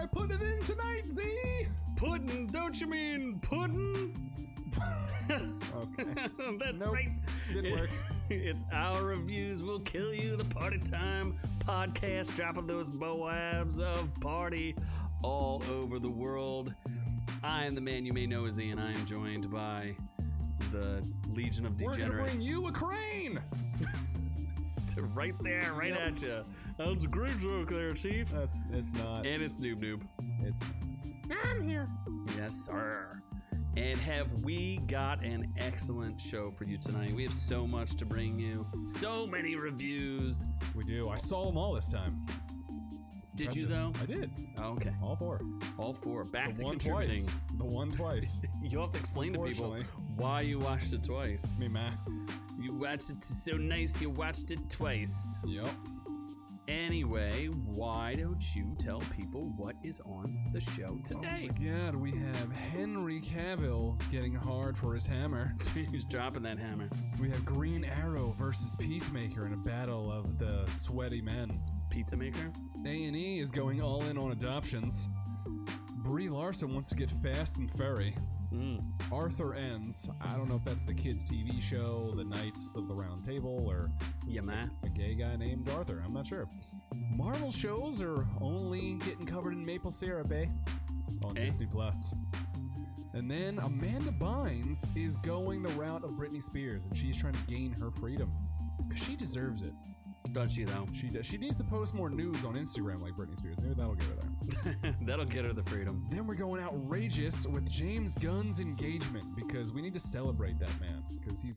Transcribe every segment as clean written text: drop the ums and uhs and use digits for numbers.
I putting it in tonight, Z? Puddin', don't you mean puddin'? Okay. That's Nope. right. Didn't work. It's Our Reviews Will Kill You, the Party Time podcast, dropping those boabs of party all over the world. I am the man you may know as Ian. I am joined by the Legion of Degenerates. We're gonna bring you a crane. Right there, right at you. That's a great joke there, Chief. It's not. And it's Noob. It's. I'm here. Yes, sir. And have we got an excellent show for you tonight? We have so much to bring you. So many reviews. We do. I saw them all this time. Did you, though? I did. Oh, okay. All four. All four. Back The to one contributing. twice. The one twice. You'll have to explain to people why you watched it twice. Me, man. You watched it so nice, you watched it twice. Yep. Anyway, why don't you tell people what is on the show today? Oh my god, we have Henry Cavill getting hard for his hammer. Who's dropping that hammer? We have Green Arrow versus Peacemaker in a battle of the sweaty men. Pizza maker? A&E is going all in on adoptions. Brie Larson wants to get fast and furry. Arthur Ends. I don't know if that's the kids' TV show, The Knights of the Round Table, or Yeah, man. a gay guy named Arthur. I'm not sure. Marvel shows are only getting covered in maple syrup, on Disney Plus. And then Amanda Bynes is going the route of Britney Spears, and she's trying to gain her freedom. Because she deserves it. Does she, though? She does. She needs to post more news on Instagram like Britney Spears. Maybe that'll get her there. That'll get her the freedom. Then we're going outrageous with James Gunn's engagement, because we need to celebrate that man, because he's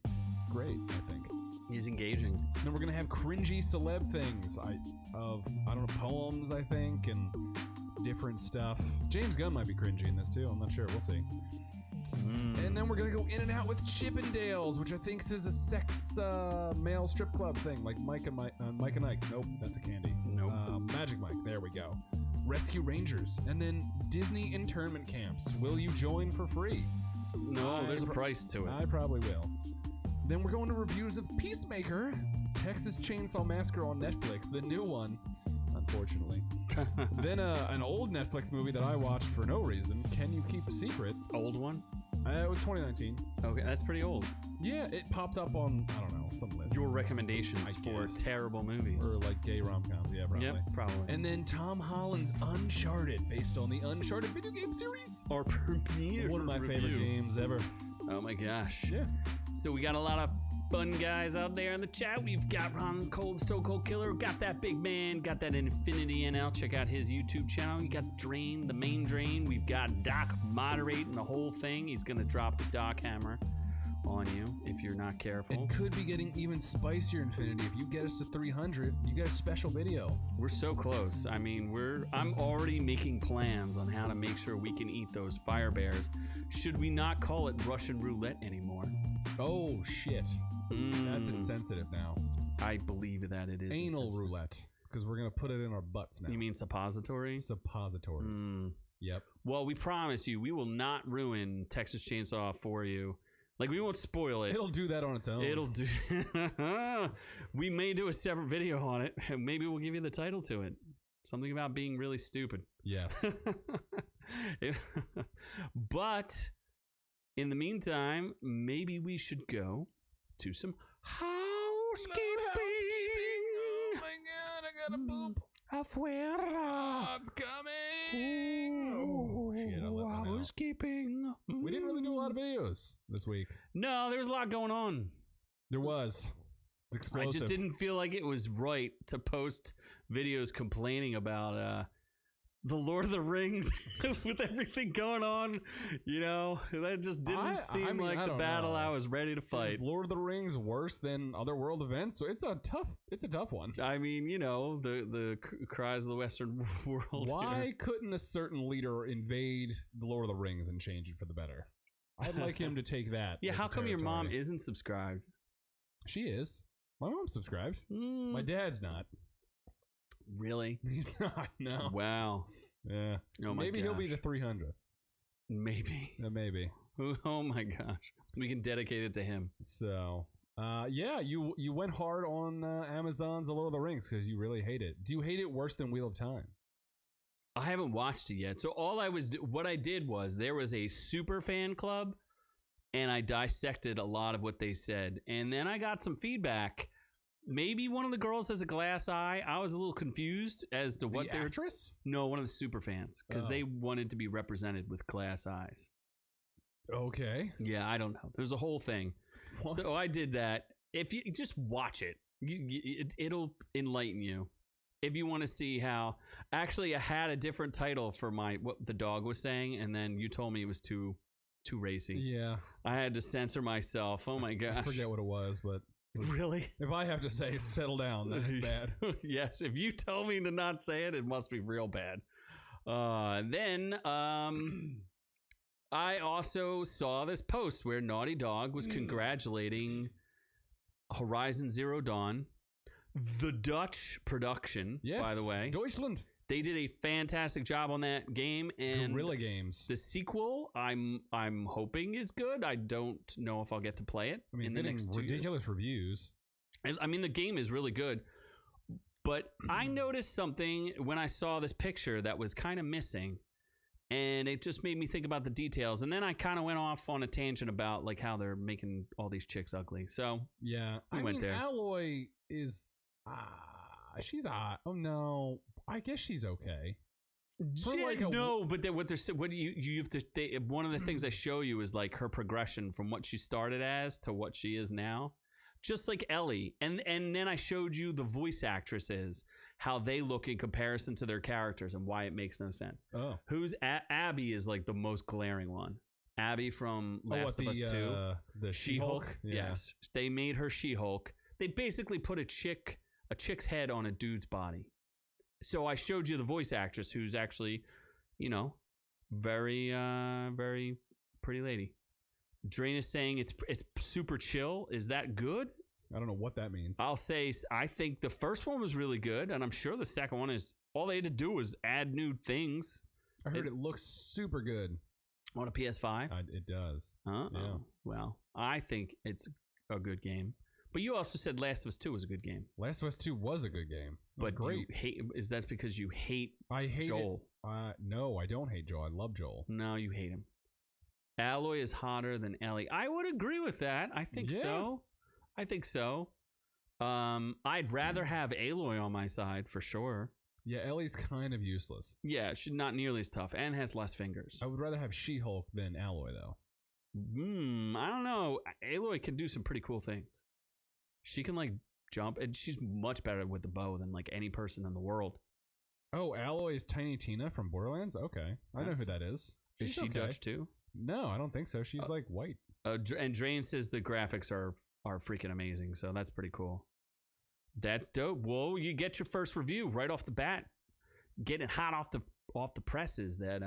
great, I think. He's engaging. Then we're gonna have cringy celeb things. I don't know, poems, I think, and different stuff. James Gunn might be cringy in this too. I'm not sure. We'll see. And then we're gonna go in and out with Chippendales, which I think is a sex male strip club thing, like Mike and Ike. Nope, that's a candy. Nope. Magic Mike. There we go. Rescue Rangers, and then Disney internment camps. Will you join for free? No, there's a price to it. I probably will. Then we're going to reviews of Peacemaker, Texas Chainsaw Massacre on Netflix, the new one, unfortunately. Then an old Netflix movie that I watched for no reason, Can You Keep a Secret? Old one? It was 2019. Okay, that's pretty old. Yeah, it popped up on, I don't know, some list. Your recommendations I for guess. terrible movies. Or like gay rom-coms, yeah, probably. Yep, probably. And then Tom Holland's Uncharted, based on the Uncharted video game series. Our premiere One of my review. favorite games ever. Oh my gosh. Yeah. So we got a lot of fun guys out there in the chat. We've got Ron Cold, Stone Cold Killer, got that big man, got that Infinity NL. Check out his YouTube channel. You got Drain, the main Drain. We've got Doc moderating the whole thing. He's gonna drop the Doc hammer on you if you're not careful. It could be getting even spicier, Infinity. If you get us to 300, you get a special video. We're so close. I mean, I'm already making plans on how to make sure we can eat those fire bears. Should we not call it Russian roulette anymore? Oh, shit. That's insensitive now. I believe that it is Anal insensitive. roulette. Because we're going to put it in our butts now. You mean suppository? Suppositories. Yep. Well, we promise you, we will not ruin Texas Chainsaw for you. Like, we won't spoil it. It'll do that on its own. It'll do. We may do a separate video on it, and maybe we'll give you the title to it. Something about being really stupid. Yes. But in the meantime, maybe we should go to some housekeeping. Oh my god, I gotta poop. Afuera. It's coming. Oh, shit, I'll let that out. Housekeeping. We didn't really do a lot of videos this week. No, there was a lot going on. There was. Explosive. I just didn't feel like it was right to post videos complaining about the Lord of the Rings with everything going on. You know, that just didn't seem like the battle I was ready to fight. Is Lord of the Rings worse than other world events? So it's a tough one. I mean, you know, the cries of the Western world. Why here. couldn't a certain leader invade the Lord of the Rings and change it for the better? I'd like him to take that. Yeah, as how a come your mom territory. isn't subscribed? She is. My mom's subscribed. My dad's not. Really? He's not. No. Wow. Yeah. Oh my Maybe he'll be gosh. the 300th. Maybe. Maybe. Oh my gosh. We can dedicate it to him. So, yeah, you went hard on Amazon's The Lord of the Rings because you really hate it. Do you hate it worse than Wheel of Time? I haven't watched it yet. So what I did was there was a super fan club, and I dissected a lot of what they said, and then I got some feedback. Maybe one of the girls has a glass eye. I was a little confused as to what the actress. No, one of the super fans, because they wanted to be represented with glass eyes. Okay. Yeah, I don't know. There's a whole thing. What? So I did that. If you just watch it, it'll enlighten you. If you want to see how, actually, I had a different title for what the dog was saying, and then you told me it was too racy. Yeah, I had to censor myself. Oh my gosh, I forget what it was, but really, if I have to say settle down, that's bad. Yes, if you tell me to not say it, it must be real bad. Then I also saw this post where Naughty Dog was congratulating Horizon Zero Dawn, the Dutch production, by the way. Deutschland. They did a fantastic job on that game, and Guerrilla Games. The sequel, I'm hoping is good. I don't know if I'll get to play it. I mean, in the next 2 years. Ridiculous reviews. I mean, the game is really good, but I noticed something when I saw this picture that was kind of missing, and it just made me think about the details. And then I kind of went off on a tangent about like how they're making all these chicks ugly. So yeah, I went there. Alloy is she's oh no. I guess she's okay. No, but you have to. One of the things I show you is like her progression from what she started as to what she is now, just like Ellie. And then I showed you the voice actresses, how they look in comparison to their characters and why it makes no sense. Oh, who's Abby is like the most glaring one. Abby from Last of Us 2, the She-Hulk. Yeah. Yes, they made her She-Hulk. They basically put a chick's head on a dude's body. So I showed you the voice actress who's actually, very, very pretty lady. Drain is saying it's super chill. Is that good? I don't know what that means. I'll say I think the first one was really good, and I'm sure the second one is all they had to do was add new things. I heard it looks super good on a PS5. It does. Yeah. Well, I think it's a good game. But you also said Last of Us 2 was a good game. Last of Us 2 was a good game. But great. You hate that because you hate Joel? No, I don't hate Joel. I love Joel. No, you hate him. Alloy is hotter than Ellie. I would agree with that. I think so. I'd rather have Aloy on my side for sure. Yeah, Ellie's kind of useless. Yeah, she's not nearly as tough and has less fingers. I would rather have She-Hulk than Alloy, though. I don't know. Aloy can do some pretty cool things. She can like jump, and she's much better with the bow than like any person in the world. Oh, Alloy is Tiny Tina from Borderlands? Okay. I know who that is. Is she Dutch too? No, I don't think so. She's like white. And Drain says the graphics are freaking amazing, so that's pretty cool. That's dope. Well, you get your first review right off the bat. Getting hot off the presses. That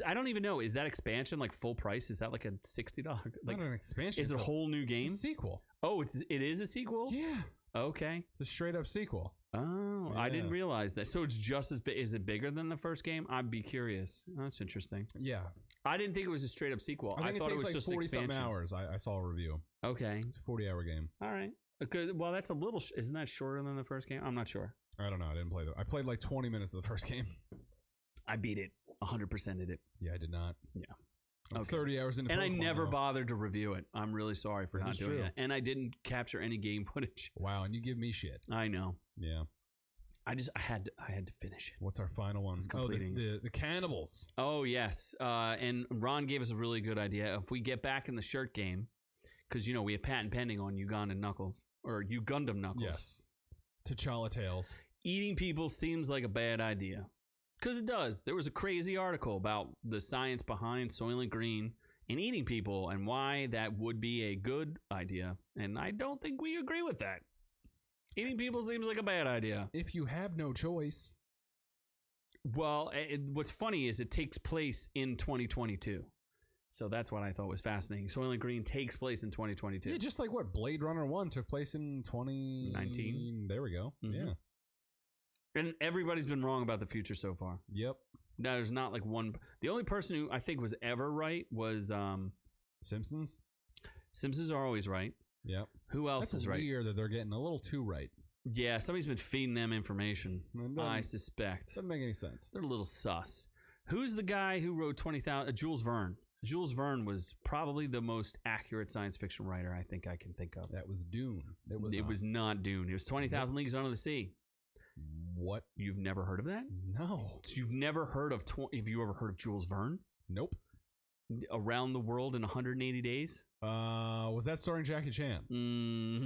I don't even know. Is that expansion like full price? Is that like a $60? Like not an expansion. Is it a whole new game? It's a sequel. Oh, it is a sequel? Yeah. Okay. It's a straight up sequel. Oh, yeah. I didn't realize that. So it's just as big. Is it bigger than the first game? I'd be curious. That's interesting. Yeah. I didn't think it was a straight up sequel. I thought it was like just 40 expansion. something hours. I saw a review. Okay. It's a 40-hour game. All right. Good. Well, that's a little. Isn't that shorter than the first game? I'm not sure. I don't know. I didn't play I played like 20 minutes of the first game. I beat it. 100%ed it. Yeah, I did not. Yeah. I'm 30 hours into and I never bothered to review it. I'm really sorry for not doing it. And I didn't capture any game footage. Wow, and you give me shit. I know. Yeah. I had to finish it. What's our final one? Completing. The cannibals. Oh yes. And Ron gave us a really good idea. If we get back in the shirt game, because we have patent pending on Ugandan Knuckles or Ugundam Knuckles. Yes. T'Challa tails. Eating people seems like a bad idea. Because it does. There was a crazy article about the science behind Soylent Green and eating people and why that would be a good idea. And I don't think we agree with that. Eating people seems like a bad idea. If you have no choice. Well, what's funny is it takes place in 2022. So that's what I thought was fascinating. Soylent Green takes place in 2022. Yeah, just like what Blade Runner 1 took place in 2019. There we go. Mm-hmm. Yeah. And everybody's been wrong about the future so far. Yep. No, there's not like one. The only person who I think was ever right was Simpsons. Simpsons are always right. Yep. Who else is right? It's weird that they're getting a little too right. Yeah, somebody's been feeding them information. I Doesn't suspect. make any sense. They're a little sus. Who's the guy who wrote 20,000? Jules Verne. Jules Verne was probably the most accurate science fiction writer I think I can think of. That was Dune. It was not Dune. It was 20,000 Leagues Under the Sea. What? You've never heard of that? No. So you've never heard of... Have you ever heard of Jules Verne? Nope. Around the World in 180 Days? Was that starring Jackie Chan? You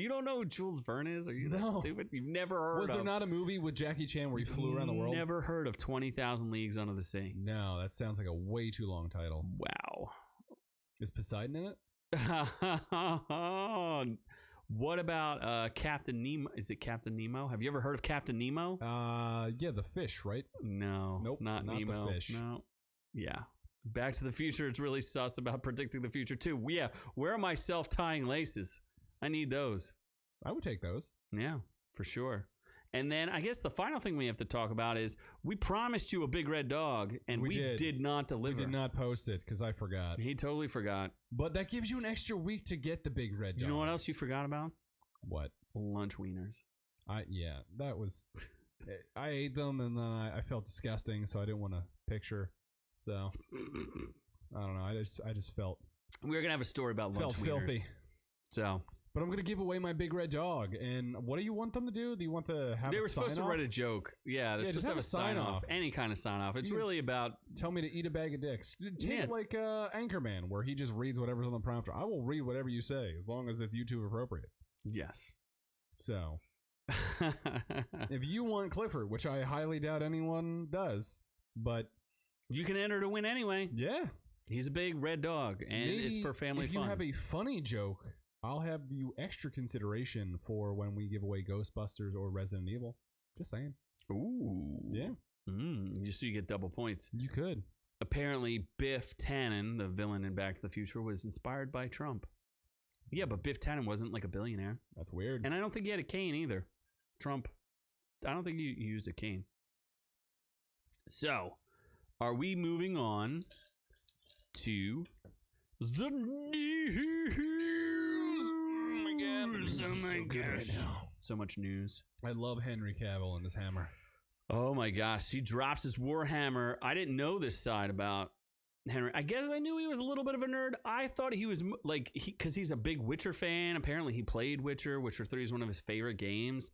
don't know who Jules Verne is? Are you that stupid? You've never heard of... Was there not a movie with Jackie Chan where he flew around the world? Never heard of 20,000 Leagues Under the Sea. No, that sounds like a way too long title. Wow. Is Poseidon in it? What about Captain Nemo? Is it Captain Nemo? Have you ever heard of Captain Nemo? Yeah, the fish, right? No. Nope, Not Nemo. the fish. No. Yeah. Back to the Future, it's really sus about predicting the future, too. Yeah. Where are my self-tying laces? I need those. I would take those. Yeah, for sure. And then I guess the final thing we have to talk about is we promised you a big red dog, and we did not deliver. We did not post it because I forgot. He totally forgot. But that gives you an extra week to get the big red dog. You know what else you forgot about? What? Lunch wieners. Yeah, that was... I ate them, and then I felt disgusting, so I didn't want to picture. So, I don't know. I just felt... We're going to have a story about lunch wieners. Felt filthy. So... But I'm going to give away my big red dog. And what do you want them to do? Do you want to have They were supposed to write a joke. Yeah, they're supposed to have a sign-off. Any kind of sign-off. It's really about... Tell me to eat a bag of dicks. Take it like Anchorman, where he just reads whatever's on the prompter. I will read whatever you say, as long as it's YouTube appropriate. Yes. So, if you want Clifford, which I highly doubt anyone does, but... You can enter to win anyway. Yeah. He's a big red dog, and it's for family fun. If you have a funny joke... I'll have you extra consideration for when we give away Ghostbusters or Resident Evil. Just saying. Ooh. Yeah. Just so you get double points. You could. Apparently, Biff Tannen, the villain in Back to the Future, was inspired by Trump. Yeah, but Biff Tannen wasn't like a billionaire. That's weird. And I don't think he had a cane either. Trump, I don't think he used a cane. So, are we moving on to the news? Oh my gosh. So much news. I love Henry Cavill and his hammer. Oh my gosh. He drops his Warhammer. I didn't know this side about Henry. I guess I knew he was a little bit of a nerd. I thought he was like, because he's a big Witcher fan. Apparently he played Witcher. Witcher 3 is one of his favorite games.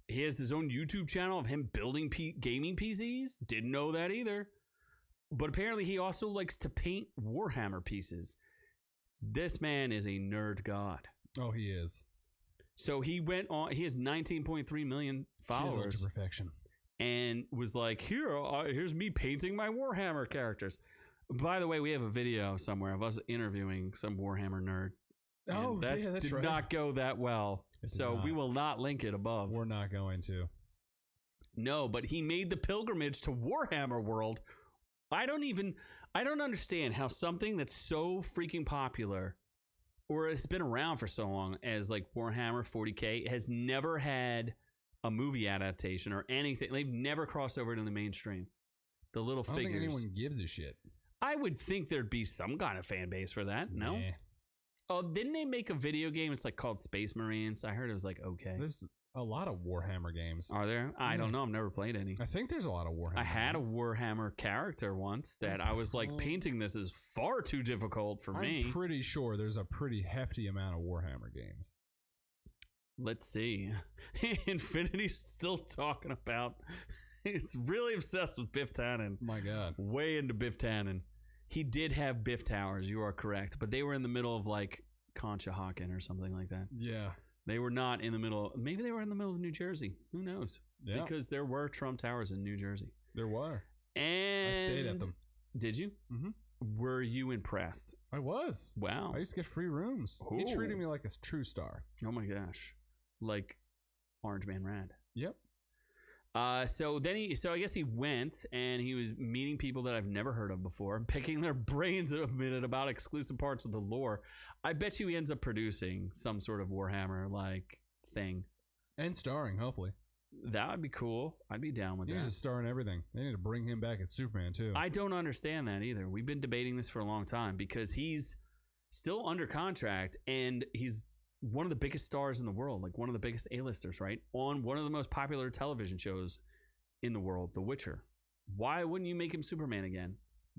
He has his own YouTube channel of him building gaming PCs. Didn't know that either. But apparently he also likes to paint Warhammer pieces. This man is a nerd god. Oh, he is. So he went on. He has 19.3 million followers. To perfection. And was like, here's me painting my Warhammer characters. By the way, we have a video somewhere of us interviewing some Warhammer nerd. Oh, that yeah, that's did right. not go that well. So we will not link it above. We're not going to. No, but he made the pilgrimage to Warhammer World. I don't understand how something that's so freaking popular, or it's been around for so long as like Warhammer 40K, has never had a movie adaptation or anything. They've never crossed over to the mainstream. The little figures. I don't think anyone gives a shit. I would think there'd be some kind of fan base for that. No? Nah. Oh, didn't they make a video game? It's like called Space Marines. I heard it was like okay. There's a lot of Warhammer games. Are there? I don't know. I've never played any. I think there's a lot of Warhammer I had games. a Warhammer character once that I was like, painting this is far too difficult for me. I'm pretty sure there's a pretty hefty amount of Warhammer games. Let's see. Infinity's still talking about. He's really obsessed with Biff Tannen. My God. Way into Biff Tannen. He did have Biff Towers, you are correct. But they were in the middle of like Conshohocken or something like that. Yeah. They were not in the middle. Maybe they were in the middle of New Jersey. Who knows? Yeah. Because there were Trump Towers in New Jersey. There were. And I stayed at them. Did you? Mm-hmm. Were you impressed? I was. Wow. I used to get free rooms. Ooh. He treated me like a true star. Oh my gosh. Like Orange Man Rad. Yep. So I guess he went and he was meeting people that I've never heard of before, picking their brains a minute about exclusive parts of the lore. I bet you he ends up producing some sort of Warhammer like thing. And starring, hopefully. That would be cool. I'd be down with that. He needs to star in everything. They need to bring him back as Superman too. I don't understand that either. We've been debating this for a long time because he's still under contract and he's one of the biggest stars in the world, like one of the biggest A-listers, right? On one of the most popular television shows in the world, The Witcher. Why wouldn't you make him Superman again?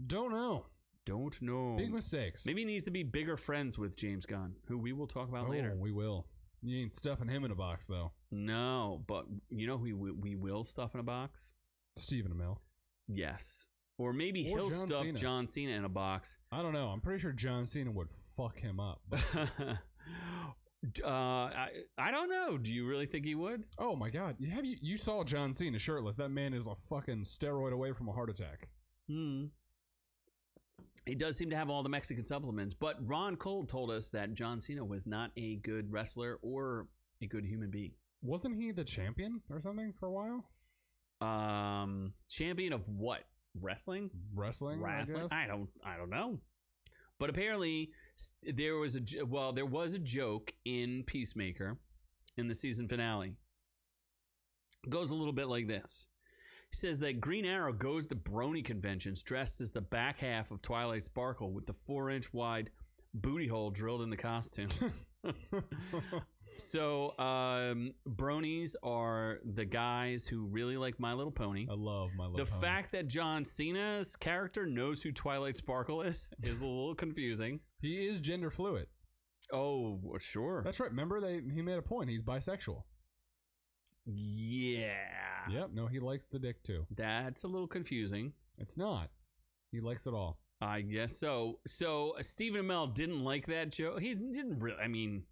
Don't know. Don't know. Big mistakes. Maybe he needs to be bigger friends with James Gunn, who we will talk about later. We will. You ain't stuffing him in a box, though. No, but you know who we will stuff in a box? Stephen Amell. Yes. Or maybe Or he'll John stuff Cena. John Cena in a box. I don't know. I'm pretty sure John Cena would fuck him up. I don't know. Do you really think he would? Oh my god. You saw John Cena shirtless. That man is a fucking steroid away from a heart attack. He does seem to have all the Mexican supplements, but Ron Cole told us that John Cena was not a good wrestler or a good human being. Wasn't he the champion or something for a while? Champion of what? Wrestling? Wrestling? I guess? I don't know. But apparently there was a joke in Peacemaker in the season finale. It goes a little bit like this. He says that Green Arrow goes to brony conventions dressed as the back half of Twilight Sparkle with the 4-inch wide booty hole drilled in the costume. So bronies are the guys who really like My Little Pony. I love My Little Pony. The fact that John Cena's character knows who Twilight Sparkle is a little confusing. He is gender fluid. Oh, sure. That's right. Remember, he made a point. He's bisexual. Yeah. Yep. No, he likes the dick too. That's a little confusing. It's not. He likes it all. I guess so. So Stephen Amell didn't like that joke. He didn't really. I mean,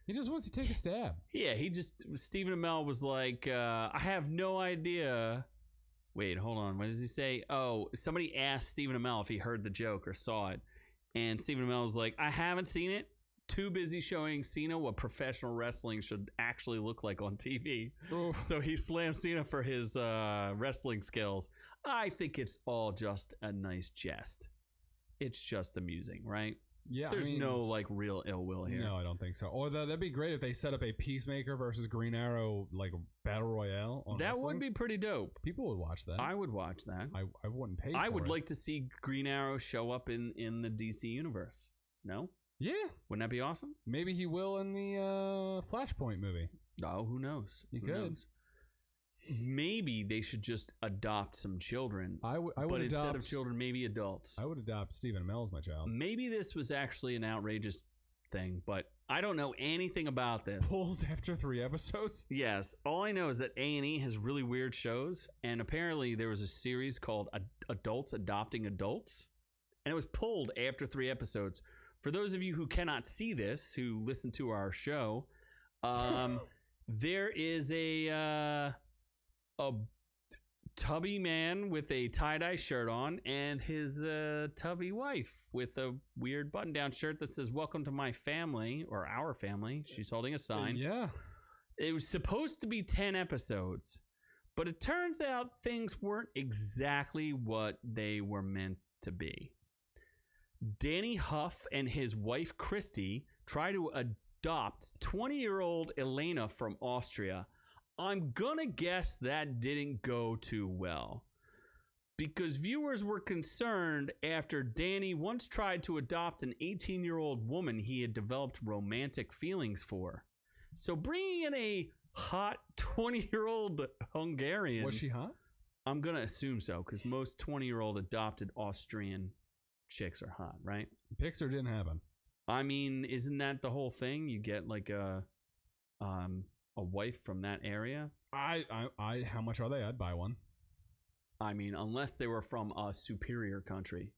he just wants to take a stab. Yeah. Stephen Amell was like, I have no idea. Wait, hold on. What does he say? Oh, somebody asked Stephen Amell if he heard the joke or saw it, and Stephen Amell was like, I haven't seen it. Too busy showing Cena what professional wrestling should actually look like on TV. Oof. So he slammed Cena for his wrestling skills. I think it's all just a nice jest. It's just amusing, right? Yeah. There's no like real ill will here. No, I don't think so. Or that'd be great if they set up a Peacemaker versus Green Arrow like battle royale on that wrestling. Would be pretty dope. People would watch that. I would watch that. I wouldn't pay. I would like to see Green Arrow show up in the DC universe. No? Yeah. Wouldn't that be awesome? Maybe he will in the Flashpoint movie. Oh, who knows? He could. Maybe they should just adopt some children. I would but adopt, instead of children, maybe adults. I would adopt Stephen Amell as my child. Maybe this was actually an outrageous thing, but I don't know anything about this. Pulled after 3 episodes? Yes. All I know is that A&E has really weird shows, and apparently there was a series called Adults Adopting Adults, and it was pulled after 3 episodes. For those of you who cannot see this, who listen to our show, there is a tubby man with a tie-dye shirt on and his tubby wife with a weird button-down shirt that says, "Welcome to my family," or our family. She's holding a sign. Yeah. It was supposed to be 10 episodes, but it turns out things weren't exactly what they were meant to be. Danny Huff and his wife Christy try to adopt 20-year-old Elena from Austria. I'm gonna guess that didn't go too well, because viewers were concerned after Danny once tried to adopt an 18-year-old woman he had developed romantic feelings for. So bringing in a hot 20-year-old Hungarian... Was she hot? I'm gonna assume so, because most 20-year-old adopted Austrian chicks are hot, right? Pixar didn't happen. I mean, isn't that the whole thing? You get like a wife from that area. How much are they? I'd buy one. I mean, unless they were from a superior country,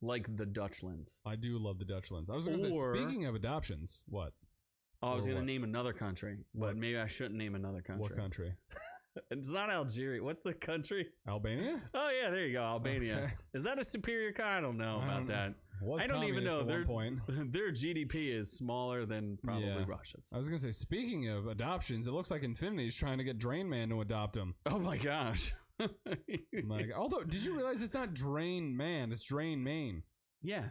like the Dutchlands. I do love the Dutchlands. I was going to say, speaking of adoptions, what? I was going to name another country, but maybe I shouldn't name another country. What country? It's not Algeria. What's the country? Albania? Oh, yeah, there you go. Albania. Okay. Is that a superior country? I don't know about that. I don't even know. Their GDP is smaller than probably Russia's. I was going to say, speaking of adoptions, it looks like Infinity's trying to get Drain Man to adopt him. Oh, my gosh. Although, did you realize it's not Drain Man, it's Drain Main? Yeah.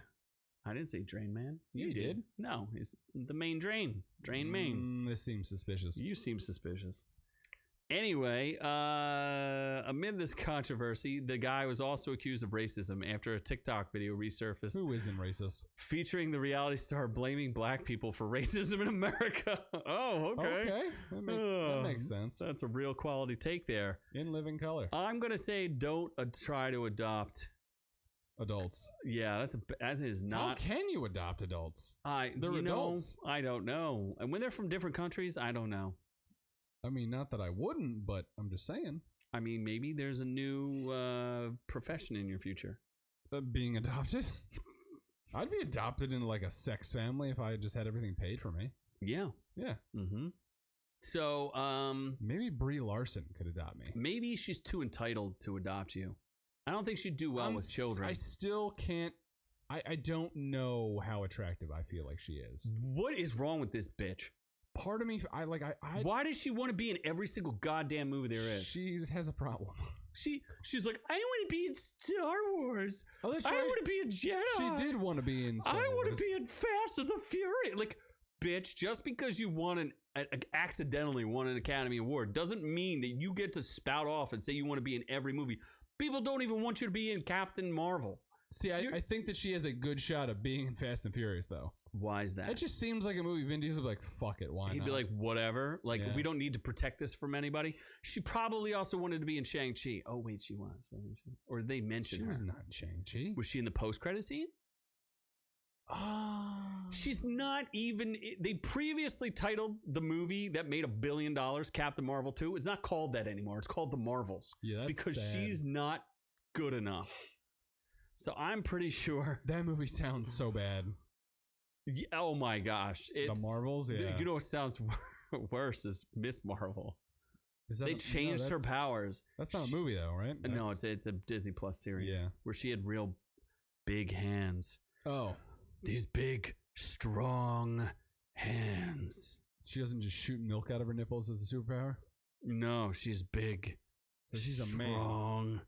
I didn't say Drain Man. You did? No, it's the main drain. Drain Main. This seems suspicious. You seem suspicious. Anyway, amid this controversy, the guy was also accused of racism after a TikTok video resurfaced. Who isn't racist? Featuring the reality star blaming black people for racism in America. Oh, okay. That makes sense. That's a real quality take there. In living color. I'm going to say don't try to adopt adults. Yeah, that is not. How can you adopt adults? They're adults. I don't know. And when they're from different countries, I don't know. I mean, not that I wouldn't, but I'm just saying. I mean, maybe there's a new profession in your future. Being adopted? I'd be adopted into like a sex family if I just had everything paid for me. Yeah. Yeah. Mm-hmm. So, maybe Brie Larson could adopt me. Maybe she's too entitled to adopt you. I don't think she'd do well with children. I still can't. I don't know how attractive I feel like she is. What is wrong with this bitch? Part of me, why does she want to be in every single goddamn movie there is? She has a problem. She's like, I want to be in Star Wars. Oh, that's I right. want to be a Jedi. She did want to be in Star Wars. I want to be in Fast and the Furious. Like, bitch, just because you won accidentally won an Academy Award doesn't mean that you get to spout off and say you want to be in every movie. People don't even want you to be in Captain Marvel. See, I think that she has a good shot of being in Fast and Furious, though. Why is that? It just seems like a movie Vin Diesel would be like, fuck it, why not? He'd be like, whatever. Like, we don't need to protect this from anybody. She probably also wanted to be in Shang-Chi. Oh, wait, she was. Or they mentioned her. She was not in Shang-Chi. Was she in the post-credit scene? She's not even. They previously titled the movie that made $1 billion Captain Marvel 2. It's not called that anymore. It's called The Marvels. Yeah, that's because sad. She's not good enough. So I'm pretty sure that movie sounds so bad. Yeah, oh my gosh, it's The Marvels. Yeah, you know what sounds worse is Miss Marvel. They changed her powers. That's not a movie though, right? No, it's a Disney Plus series. Yeah, where she had real big hands. Oh. These big, strong hands. She doesn't just shoot milk out of her nipples as a superpower? No, she's big. So she's a man. Strong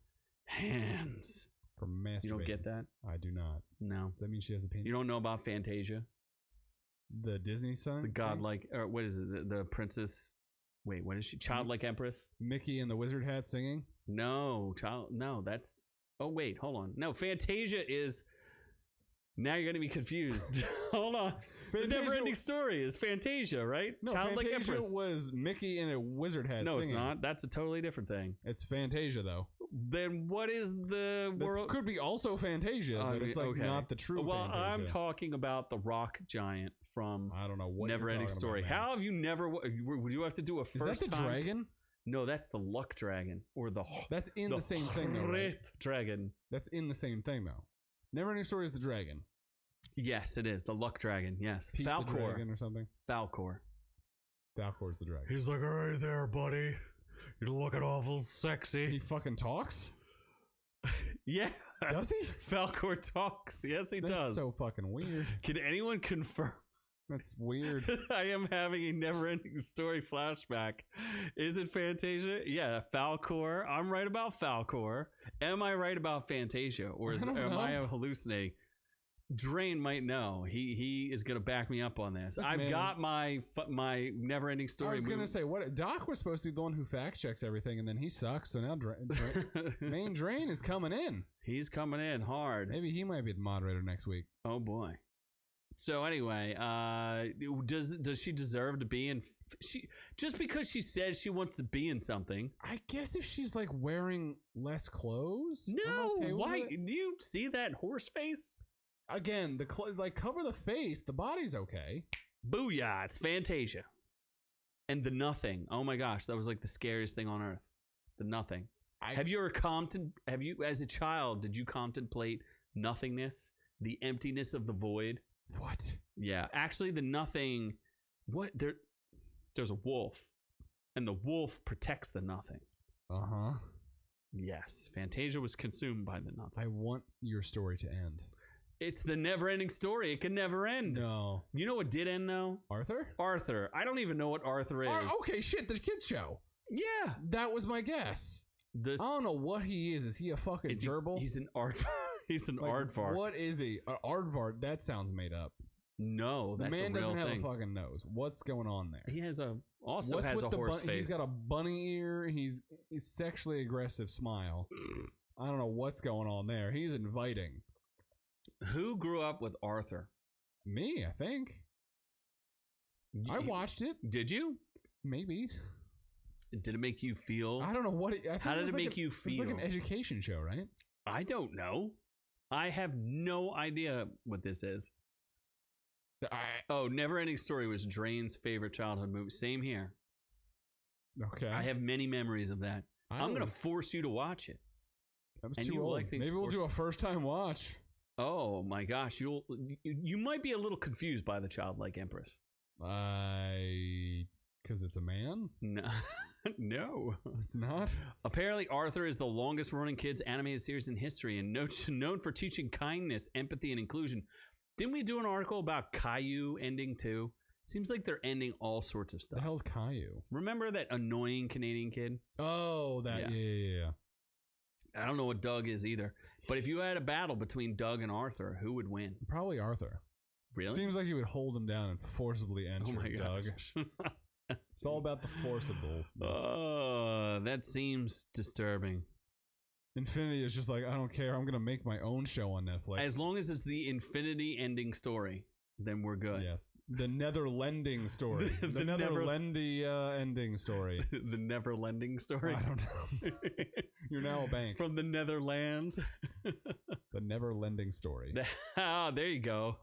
hands. For masturbating. You don't get that? I do not. No. Does that mean she has a penis? You don't know about Fantasia? The Disney son? The godlike, or what is it? The princess. Wait, what is she? Childlike Empress? Mickey and the wizard hat singing? No, that's. Oh, wait, hold on. No, Fantasia is. Now you're going to be confused. Hold on. The never-ending story is Fantasia, right? No, Childlike Fantasia Empress was Mickey in a wizard hat No, singing. it's not. That's a totally different thing. It's Fantasia, though. Then what is the world? Could be also Fantasia, but it's like not the true Well, Fantasia. I'm talking about the rock giant from I don't know what Never-Ending Story. About, How have you never... Would you have to do a first time? Is that the dragon? No, that's the luck dragon. Or the... That's in the same thing, though, right? Dragon. That's in the same thing, though. Never-Ending Story is the dragon. Yes, it is. The luck dragon, yes. Pete Falcor. The dragon or something? Falcor. Falcor's the dragon. He's like, all right there, buddy. You're looking awful sexy. He fucking talks? Yeah. Does he? Falcor talks. Yes, he does. That's so fucking weird. Can anyone confirm? That's weird. I am having a never-ending story flashback. Is it Fantasia? Yeah, Falcor. I'm right about Falcor. Am I right about Fantasia? Or am I hallucinating? Drain might know. He is gonna back me up on this. I've got my never-ending story. I was gonna say, what Doc was supposed to be the one who fact checks everything, and then he sucks. So now main Drain is coming in. He's coming in hard. Maybe he might be the moderator next week. Oh boy. So anyway, does she deserve to be in? Just because she says she wants to be in something. I guess if she's like wearing less clothes. No, okay why? Do you see that horse face? Again, cover the face. The body's okay. Booyah! It's Fantasia. And the Nothing. Oh my gosh, that was like the scariest thing on earth. The Nothing. Have you as a child, did you contemplate nothingness, the emptiness of the void? What? Yeah, actually, the Nothing. What? There's a wolf, and the wolf protects the Nothing. Uh-huh. Yes, Fantasia was consumed by the Nothing. I want your story to end. It's the never-ending story. It can never end. No. You know what did end, though? Arthur. I don't even know what Arthur is. Okay, shit, the kids show. Yeah. That was my guess. I don't know what he is. Is he a fucking gerbil? He's an art. He's an aardvark. What is he? Aardvark. That sounds made up. No, The that's man a real doesn't have thing. a fucking nose. What's going on there? He has a What's has a with the horse face. He's got a bunny ear. He's sexually aggressive smile. I don't know what's going on there. He's inviting. Who grew up with Arthur? Me, I think. I watched it. Did you? Maybe. Did it make you feel? I don't know what. How did it make you feel? It's like an education show, right? I don't know. I have no idea what this is. Never Ending Story was Drain's favorite childhood movie. Same here. Okay. I have many memories of that. I'm going to force you to watch it. That was And too you old. like things Maybe we'll do a first time watch. Oh my gosh, you might be a little confused by the childlike empress. Because it's a man? No. No. It's not? Apparently, Arthur is the longest running kids animated series in history and known for teaching kindness, empathy, and inclusion. Didn't we do an article about Caillou ending too? Seems like they're ending all sorts of stuff. The hell's Caillou? Remember that annoying Canadian kid? Oh, that. Yeah. I don't know what Doug is either. But if you had a battle between Doug and Arthur, who would win? Probably Arthur. Really? Seems like he would hold him down and forcibly enter Doug. It's all about the forcible. That seems disturbing. Infinity is just like, I don't care. I'm going to make my own show on Netflix. As long as it's the Infinity ending story, then we're good. Yes. The Netherlending story. the Netherlendy ending story. The Neverlending story? I don't know. You're now a bank. From the Netherlands. The Neverlending story. There you go.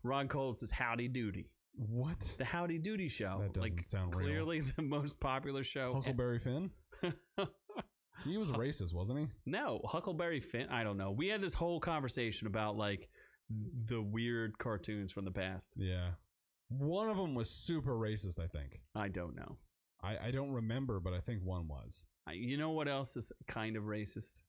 Ron Cole says Howdy Doody. What? The Howdy Doody show. That doesn't sound clearly real. The most popular show. Huckleberry Finn? He was racist, wasn't he? No, Huckleberry Finn. I don't know. We had this whole conversation about like the weird cartoons from the past. Yeah. One of them was super racist, I think. I don't know. I don't remember, but I think one was. You know what else is kind of racist?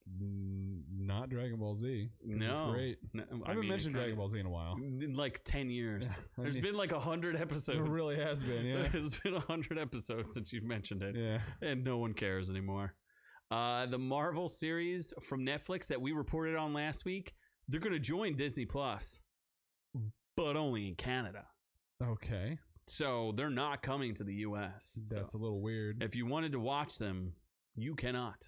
Not Dragon Ball Z. No. It's great. No, I haven't mentioned Dragon Ball Z in a while. In like 10 years. Yeah, There's been like 100 episodes. It really has been, yeah. There's been 100 episodes since you've mentioned it. Yeah. And no one cares anymore. The Marvel series from Netflix that we reported on last week, they're going to join Disney Plus, but only in Canada. Okay. So they're not coming to the U.S. That's a little weird. If you wanted to watch them, you cannot.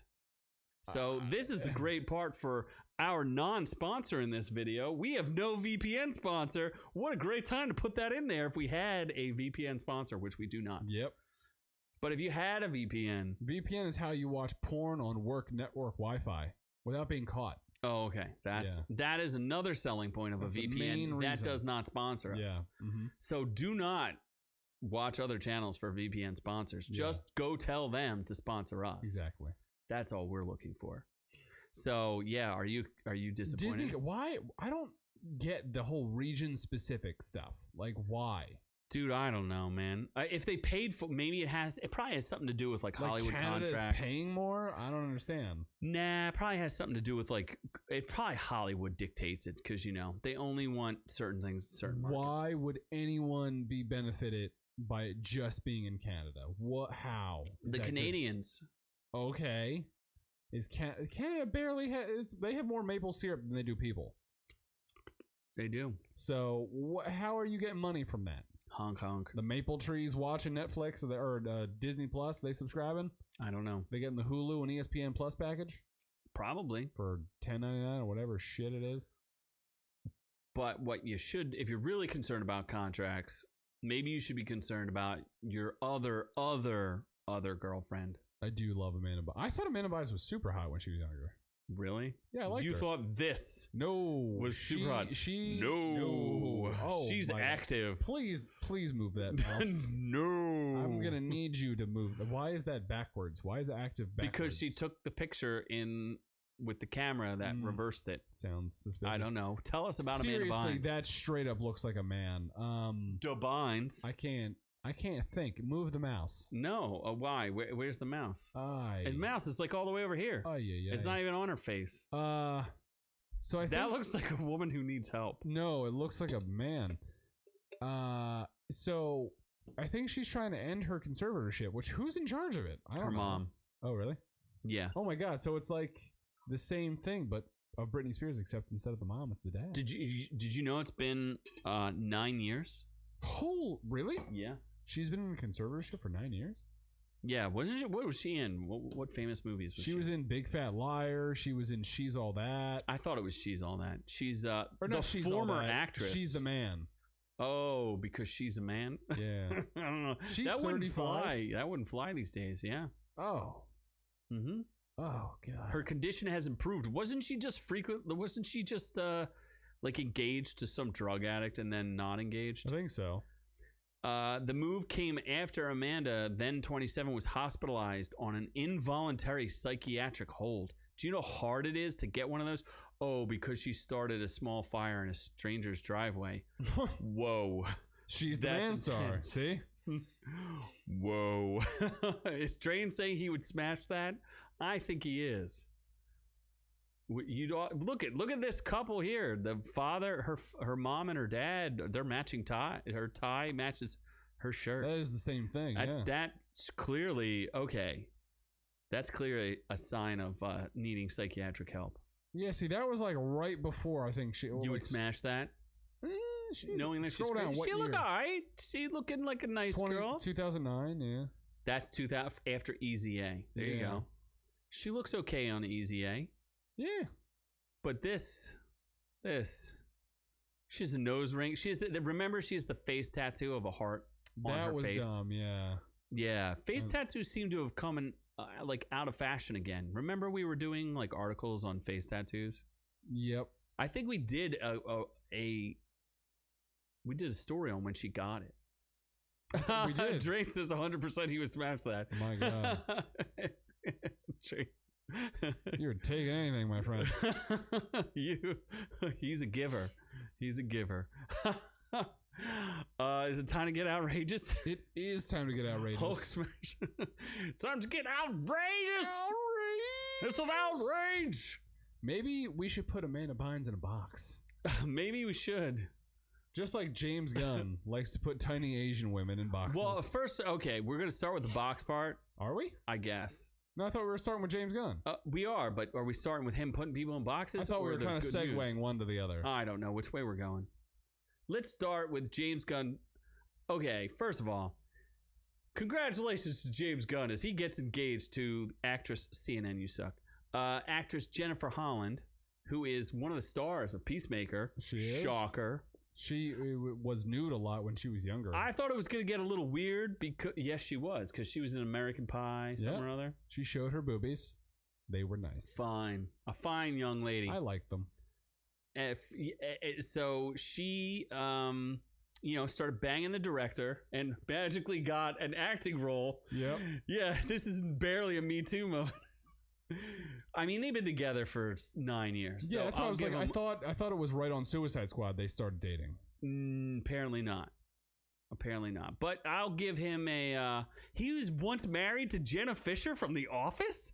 So this is the great part for our non-sponsor in this video. We have no VPN sponsor. What a great time to put that in there if we had a VPN sponsor, which we do not. Yep. But if you had a VPN. VPN is how you watch porn on work network Wi-Fi without being caught. Oh, okay. That is another selling point of a VPN. That does not sponsor us. Yeah. Mm-hmm. So do not watch other channels for VPN sponsors. Yeah. Just go tell them to sponsor us. Exactly. That's all we're looking for. So yeah, are you disappointed? Disney, why? I don't get the whole region specific stuff. Like why? Dude, I don't know, man. If they paid for, maybe it probably has something to do with like Hollywood Canada contracts. Is paying more? I don't understand. Nah, it probably has something to do with like it. Probably Hollywood dictates it because they only want certain things, certain markets. Why would anyone be benefited by it just being in Canada? What? How? The Canadians. Good? Okay. Is Canada barely? They have more maple syrup than they do people. They do. So how are you getting money from that? Honk honk. The maple trees watching Netflix or Disney Plus, they subscribing? I don't know. They getting the Hulu and ESPN Plus package? Probably. For $10.99 or whatever shit it is. But what you should, if you're really concerned about contracts, maybe you should be concerned about your other girlfriend. I do love Amanda Bynes. I thought Amanda Bynes was super hot when she was younger. Really? Yeah, I like her. You thought this was super hot. No. Oh, she's active. Please move that mouse. No. I'm going to need you to move. Why is that backwards? Why is it active backwards? Because she took the picture with the camera that reversed it. Sounds suspicious. I don't know. Tell us about Amanda Bynes. Seriously, that straight up looks like a man. Bynes. I can't think. Move the mouse. No. Why? Where's the mouse? And the mouse is like all the way over here. Yeah. It's not even on her face. So that looks like a woman who needs help. No, it looks like a man. So I think she's trying to end her conservatorship. Who's in charge of it? Her mom. Oh, really? Yeah. Oh my God. So it's like the same thing, but of Britney Spears, except instead of the mom, it's the dad. Did you know it's been 9 years? Oh, really? Yeah. She's been in conservatorship for 9 years? Yeah, wasn't she? What was she in? What famous movies was she? She was in Big Fat Liar. She was in She's All That. I thought it was She's All That. She's or the She's former actress. She's the Man. Oh, because she's a man? Yeah. I don't know. She's that 35. wouldn't fly. That wouldn't fly these days, yeah. Oh. Mm-hmm. Oh, God. Her condition has improved. Wasn't she just like engaged to some drug addict and then not engaged? I think so. The move came after Amanda, then 27, was hospitalized on an involuntary psychiatric hold. Do you know how hard it is to get one of those? Oh, because she started a small fire in a stranger's driveway. Whoa. She's the man star. See? Whoa. Is Drain saying he would smash that? I think he is. Look at this couple here. The father, her mom, and her dad. They're matching tie. Her tie matches her shirt. That is the same thing. That's clearly okay. That's clearly a sign of needing psychiatric help. Yeah. See, that was like right before I think she. You would smash that. Knowing that she's great. She look all right. She looking like a nice girl. 2009. Yeah. That's 2000 after Easy A. There you go. She looks okay on Easy A. Yeah. But this, she has a nose ring. Remember, she has the face tattoo of a heart on her face. That was dumb, yeah. Yeah, face tattoos seem to have come in, like out of fashion again. Remember we were doing like articles on face tattoos? Yep. I think we did a story on when she got it. We did. Drake says 100% he would smash that. My God. Drake. You're taking anything, my friend. He's a giver. He's a giver. Is it time to get outrageous? It is time to get outrageous. Hulk smash. Time to get outrageous. It's an outrage. Maybe we should put Amanda Bynes in a box. Maybe we should. Just like James Gunn likes to put tiny Asian women in boxes. Well, first, okay, we're going to start with the box part. Are we? I guess. No, I thought we were starting with James Gunn. We are, but are we starting with him putting people in boxes? I thought we were kind of segueing one to the other. I don't know which way we're going. Let's start with James Gunn. Okay, first of all, congratulations to James Gunn as he gets engaged to actress CNN, you suck. Actress Jennifer Holland, who is one of the stars of Peacemaker. She is. Shocker. She was nude a lot when she was younger. I thought it was going to get a little weird because, yes, she was, because she was in American Pie, something or other. She showed her boobies. They were nice. Fine. A fine young lady. I liked them. So she, started banging the director and magically got an acting role. Yep. Yeah, this is barely a Me Too moment. I mean, they've been together for 9 years. Yeah, so that's what I was like. I thought it was right on Suicide Squad they started dating. Apparently not. But I'll give him a. He was once married to Jenna Fisher from The Office.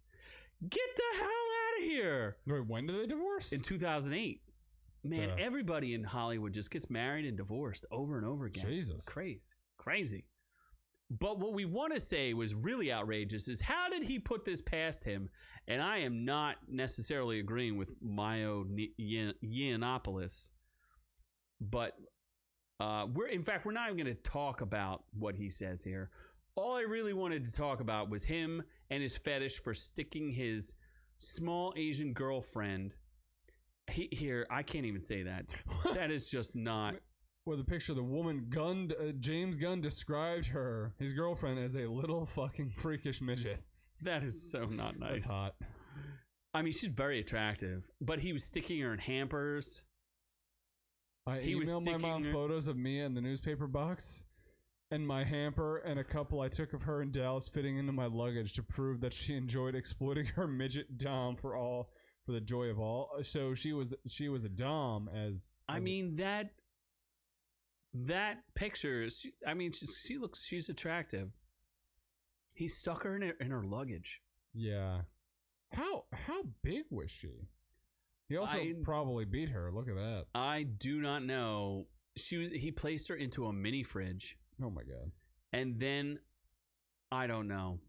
Get the hell out of here! Wait, when did they divorce? In 2008. Man, everybody in Hollywood just gets married and divorced over and over again. Jesus, it's crazy. But what we want to say was really outrageous is how did he put this past him? And I am not necessarily agreeing with Mayo Yiannopoulos. But we're not even going to talk about what he says here. All I really wanted to talk about was him and his fetish for sticking his small Asian girlfriend. Here, I can't even say that. That is just not... Well, the picture, the woman James Gunn described his girlfriend, as a little fucking freakish midget. That is so not nice. That's hot. I mean, she's very attractive, but he was sticking her in hampers. I emailed my mom photos of me in the newspaper box and my hamper and a couple I took of her in Dallas fitting into my luggage to prove that she enjoyed exploiting her midget dom for the joy of all. So she was a dom I mean, that picture, she's attractive. He stuck her in her luggage. Yeah. How big was she? He also probably beat her. Look at that. I do not know. He placed her into a mini fridge. Oh my God. And then I don't know.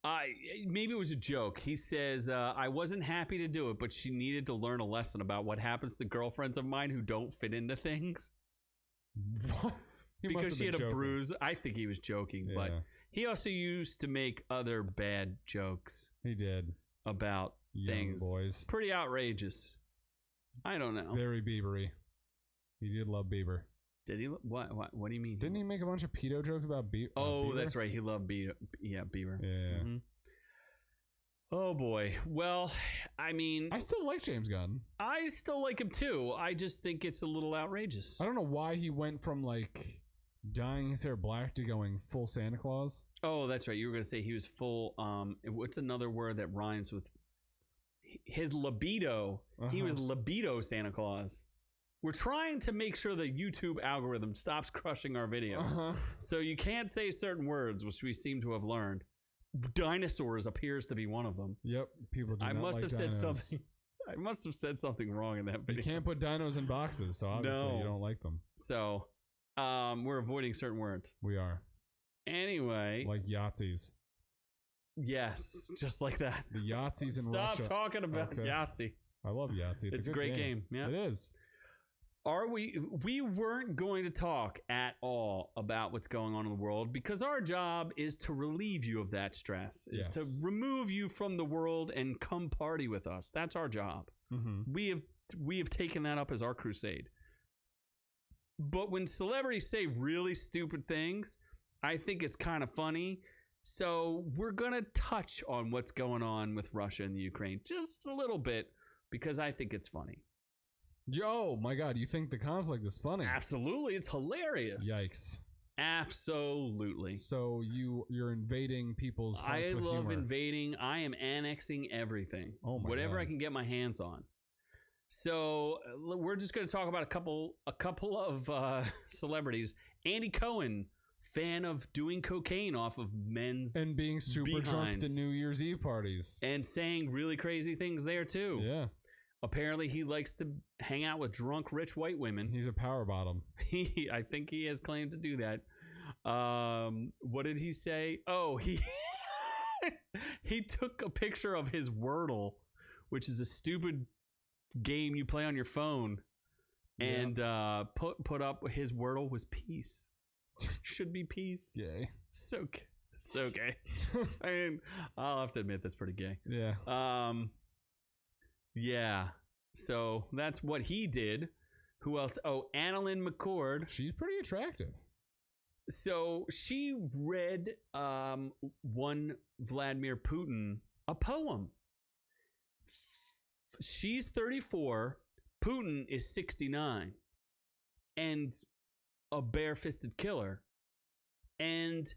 Maybe it was a joke. He says, I wasn't happy to do it, but she needed to learn a lesson about what happens to girlfriends of mine who don't fit into things. What? Because she had a bruise. I think he was joking, but he also used to make other bad jokes. He did. About things. Boys. Pretty outrageous. I don't know. Very Biebery. He did love Bieber. Did he? What do you mean? Didn't he make a bunch of pedo jokes about Bieber? Oh, that's right. He loved Bieber. Yeah, Bieber. Yeah. Mm-hmm. Oh, boy. Well, I mean... I still like James Gunn. I still like him, too. I just think it's a little outrageous. I don't know why he went from, like, dyeing his hair black to going full Santa Claus. Oh, that's right. You were going to say he was full... what's another word that rhymes with... His libido. He was libido Santa Claus. We're trying to make sure the YouTube algorithm stops crushing our videos. So you can't say certain words, which we seem to have learned. Dinosaurs appears to be one of them. Yep, people do I not must like have said something. I must have said something wrong in that video. You can't put dinos in boxes, so obviously you don't like them. So, we're avoiding certain words. We are. Anyway, like Yahtzees. Yes, just like that. The Yahtzees in Russia. Stop talking about Yahtzee. I love Yahtzee. It's a great game. Yeah, it is. We weren't going to talk at all about what's going on in the world because our job is to relieve you of that stress, is to remove you from the world and come party with us. That's our job. Mm-hmm. We have taken that up as our crusade. But when celebrities say really stupid things, I think it's kind of funny. So we're going to touch on what's going on with Russia and the Ukraine just a little bit because I think it's funny. Yo, my God, you think the conflict is funny? Absolutely, it's hilarious. Yikes. Absolutely. So you're invading people's hearts with love humor. Invading. I am annexing everything. Oh my Whatever God. I can get my hands on. So we're just going to talk about a couple of celebrities. Andy Cohen, fan of doing cocaine off of men's and being super drunk at New Year's Eve parties and saying really crazy things there too. Yeah. Apparently, he likes to hang out with drunk, rich white women. He's a power bottom. I think he has claimed to do that. What did he say? Oh, he took a picture of his Wordle, which is a stupid game you play on your phone, and put up his Wordle was peace. Should be peace. Gay. So gay. I mean, I'll have to admit that's pretty gay. Yeah. Yeah. So that's what he did. Who else? Oh, Annalyn McCord. She's pretty attractive. So she read one Vladimir Putin a poem. She's 34. Putin is 69. And a bare-fisted killer. And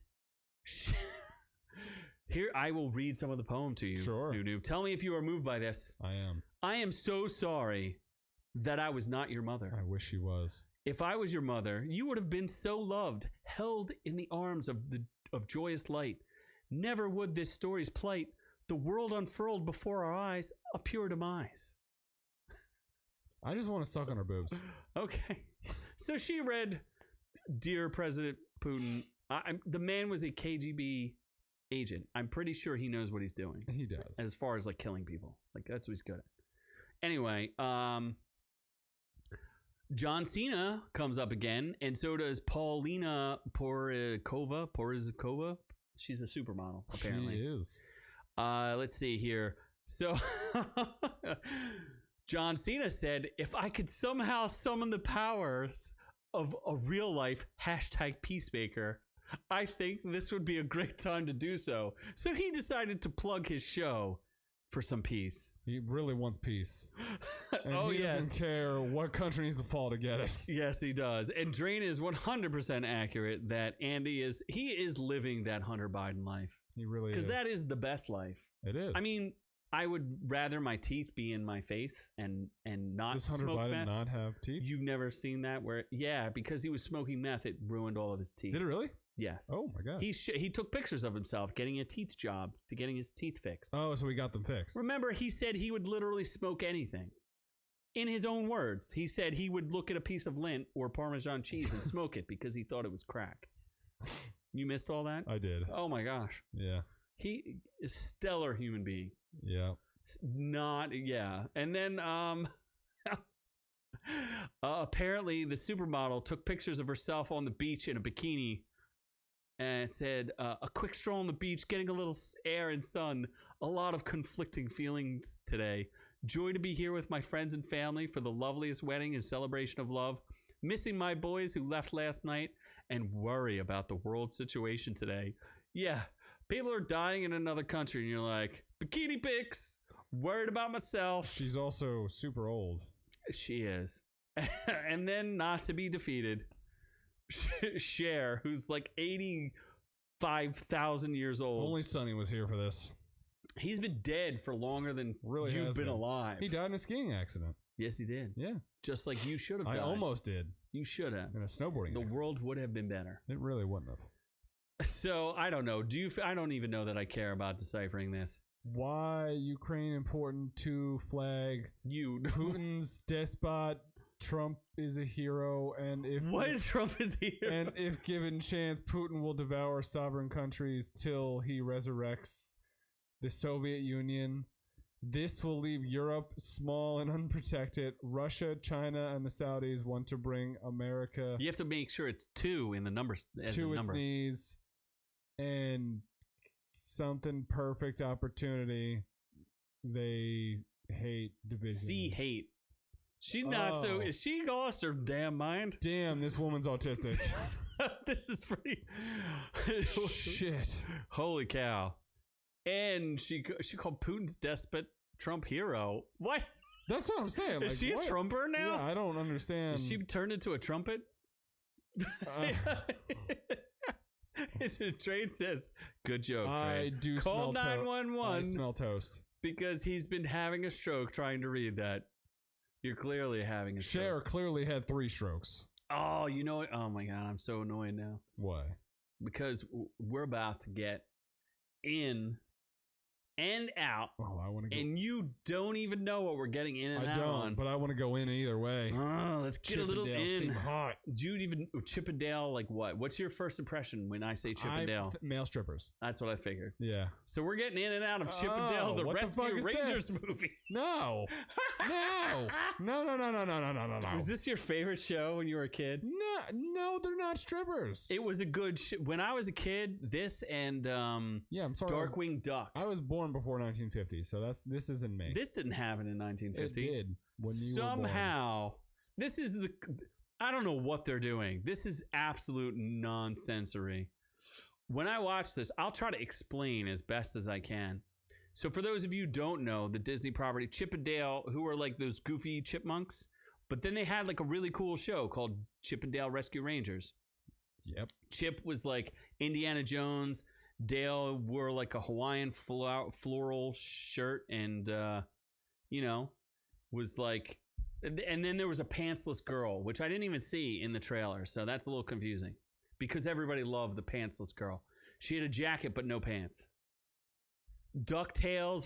here, I will read some of the poem to you. Sure. Noob. Tell me if you are moved by this. I am. I am so sorry that I was not your mother. I wish she was. If I was your mother, you would have been so loved, held in the arms of joyous light. Never would this story's plight, the world unfurled before our eyes, a pure demise. I just want to suck on her boobs. Okay. So she read, Dear President Putin, the man was a KGB agent. I'm pretty sure he knows what he's doing. He does. As far as like killing people. Like that's what he's good at. Anyway, John Cena comes up again, and so does Paulina Porizkova. She's a supermodel, apparently. She is. Let's see here. So John Cena said, if I could somehow summon the powers of a real life #Peacemaker, I think this would be a great time to do so. So he decided to plug his show for some peace. He really wants peace. And he doesn't care what country needs to fall to get it. Yes, he does. And Drain is 100% accurate that Andy is living that Hunter Biden life. He really is. Because that is the best life. It is. I mean, I would rather my teeth be in my face and not Does Hunter smoke Biden meth. not have teeth? You've never seen that where because he was smoking meth, it ruined all of his teeth. Did it really? Yes. Oh my God. He took pictures of himself getting a teeth job to getting his teeth fixed. Oh, so he got them fixed. Remember, he said he would literally smoke anything. In his own words, he said he would look at a piece of lint or Parmesan cheese and smoke it because he thought it was crack. You missed all that? I did. Oh my gosh. Yeah. He is a stellar human being. Yeah. And then apparently the supermodel took pictures of herself on the beach in a bikini and said, a quick stroll on the beach, getting a little air and sun. A lot of conflicting feelings today. Joy to be here with my friends and family for the loveliest wedding and celebration of love. Missing my boys who left last night and worry about the world situation today. Yeah, people are dying in another country and you're like, bikini pics, worried about myself. She's also super old. She is. And then, not to be defeated, Cher, who's like 85,000 years old. Only Sonny was here for this. He's been dead for longer than you've been alive. He died in a skiing accident. Yes, he did. Yeah. Just like you should have died. I almost did. You should have. In a snowboarding accident. The world would have been better. It really wouldn't have. So, I don't know. I don't even know that I care about deciphering this. Why Ukraine important to flag? Putin's despot. Trump is a hero, and if Trump is a hero? And if given chance, Putin will devour sovereign countries till he resurrects the Soviet Union. This will leave Europe small and unprotected. Russia, China, and the Saudis want to bring America. You have to make sure it's 2 in the numbers. To its knees, and something perfect opportunity. They hate division. See hate. She's not so. Is she lost her damn mind? Damn, this woman's autistic. This is pretty. Shit. Holy cow. And she called Putin's despot Trump hero. What? That's what I'm saying. Is she a Trumper now? Yeah, I don't understand. Is she turned into a trumpet? Trade says, good joke, Trade. I do call 911. I smell toast. Because he's been having a stroke trying to read that. You're clearly having a stroke. Cher clearly had 3 strokes. Oh, you know what? Oh my God, I'm so annoyed now. Why? Because we're about to get in and out. Oh, I want to go. And you don't even know what we're getting in and out on. But I want to go in either way. Oh, let's get a little in. Seem hot. Do you even Chippendale? Like what? What's your first impression when I say Chippendale? Male strippers. That's what I figured. Yeah. So we're getting in and out of Chippendale, the Rescue Rangers movie. No. No. No. Was this your favorite show when you were a kid? No, they're not strippers. It was a good when I was a kid. This and yeah, I'm sorry. Darkwing Duck. I was born before 1950, so this isn't me. This didn't happen in 1950. It did when you somehow. were born. This is I don't know what they're doing. This is absolute nonsensory. When I watch this, I'll try to explain as best as I can. So for those of you who don't know, the Disney property Chippendale, who are like those goofy chipmunks, but then they had like a really cool show called Chippendale Rescue Rangers. Yep. Chip was like Indiana Jones. Dale wore like a Hawaiian floral shirt and, was like, and then there was a pantsless girl, which I didn't even see in the trailer. So that's a little confusing because everybody loved the pantsless girl. She had a jacket, but no pants. DuckTales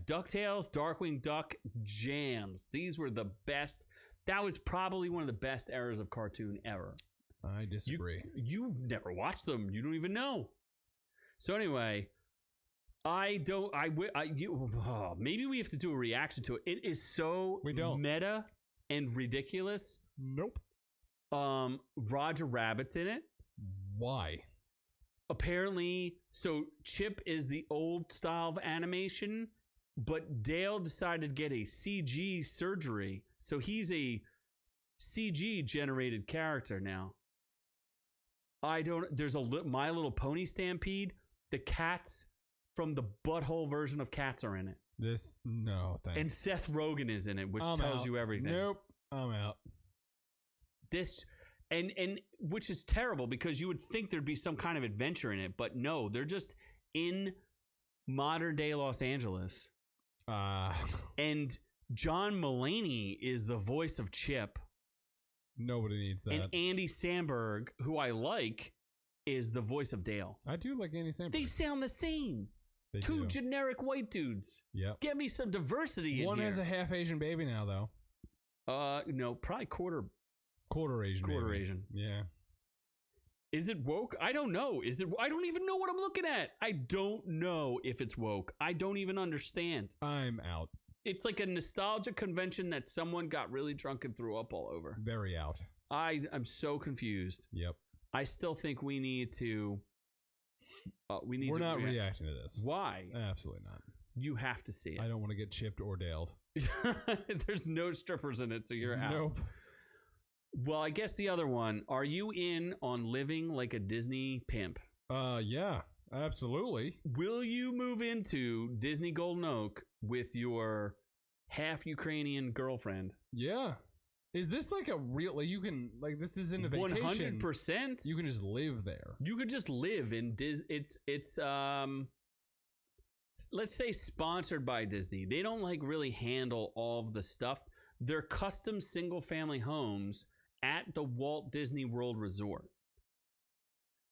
DuckTales, Darkwing Duck, jams. These were the best. That was probably one of the best eras of cartoon ever. I disagree. You've never watched them. You don't even know. So anyway, maybe we have to do a reaction to it. It is so meta and ridiculous. Nope. Roger Rabbit's in it. Why? Apparently, so Chip is the old style of animation, but Dale decided to get a CG surgery. So he's a CG generated character now. There's a My Little Pony Stampede. The cats from the butthole version of Cats are in it. No, thanks. And Seth Rogen is in it, which tells you everything. Nope, I'm out. And which is terrible because you would think there'd be some kind of adventure in it, but no, they're just in modern day Los Angeles. And John Mulaney is the voice of Chip. Nobody needs that. And Andy Samberg, who I like, is the voice of Dale. I do like Andy Samberg. They sound the same. Two generic white dudes. Yep. Get me some diversity in here. One has a half Asian baby now, though. No, probably quarter Asian. Quarter baby. Asian. Yeah. Is it woke? I don't know. I don't even know what I'm looking at. I don't know if it's woke. I don't even understand. I'm out. It's like a nostalgia convention that someone got really drunk and threw up all over. Very out. I'm so confused. Yep. I still think we need to. We're not reacting to this. Why? Absolutely not. You have to see it. I don't want to get chipped or daled. There's no strippers in it, so you're out. Nope. Well, I guess the other one. Are you in on living like a Disney pimp? Yeah, absolutely. Will you move into Disney Golden Oak with your half Ukrainian girlfriend? Yeah. Is this like a real, like you can, like this isn't a vacation. 100%. You can just live there. You could just live in it's let's say sponsored by Disney. They don't like really handle all of the stuff. They're custom single family homes at the Walt Disney World Resort.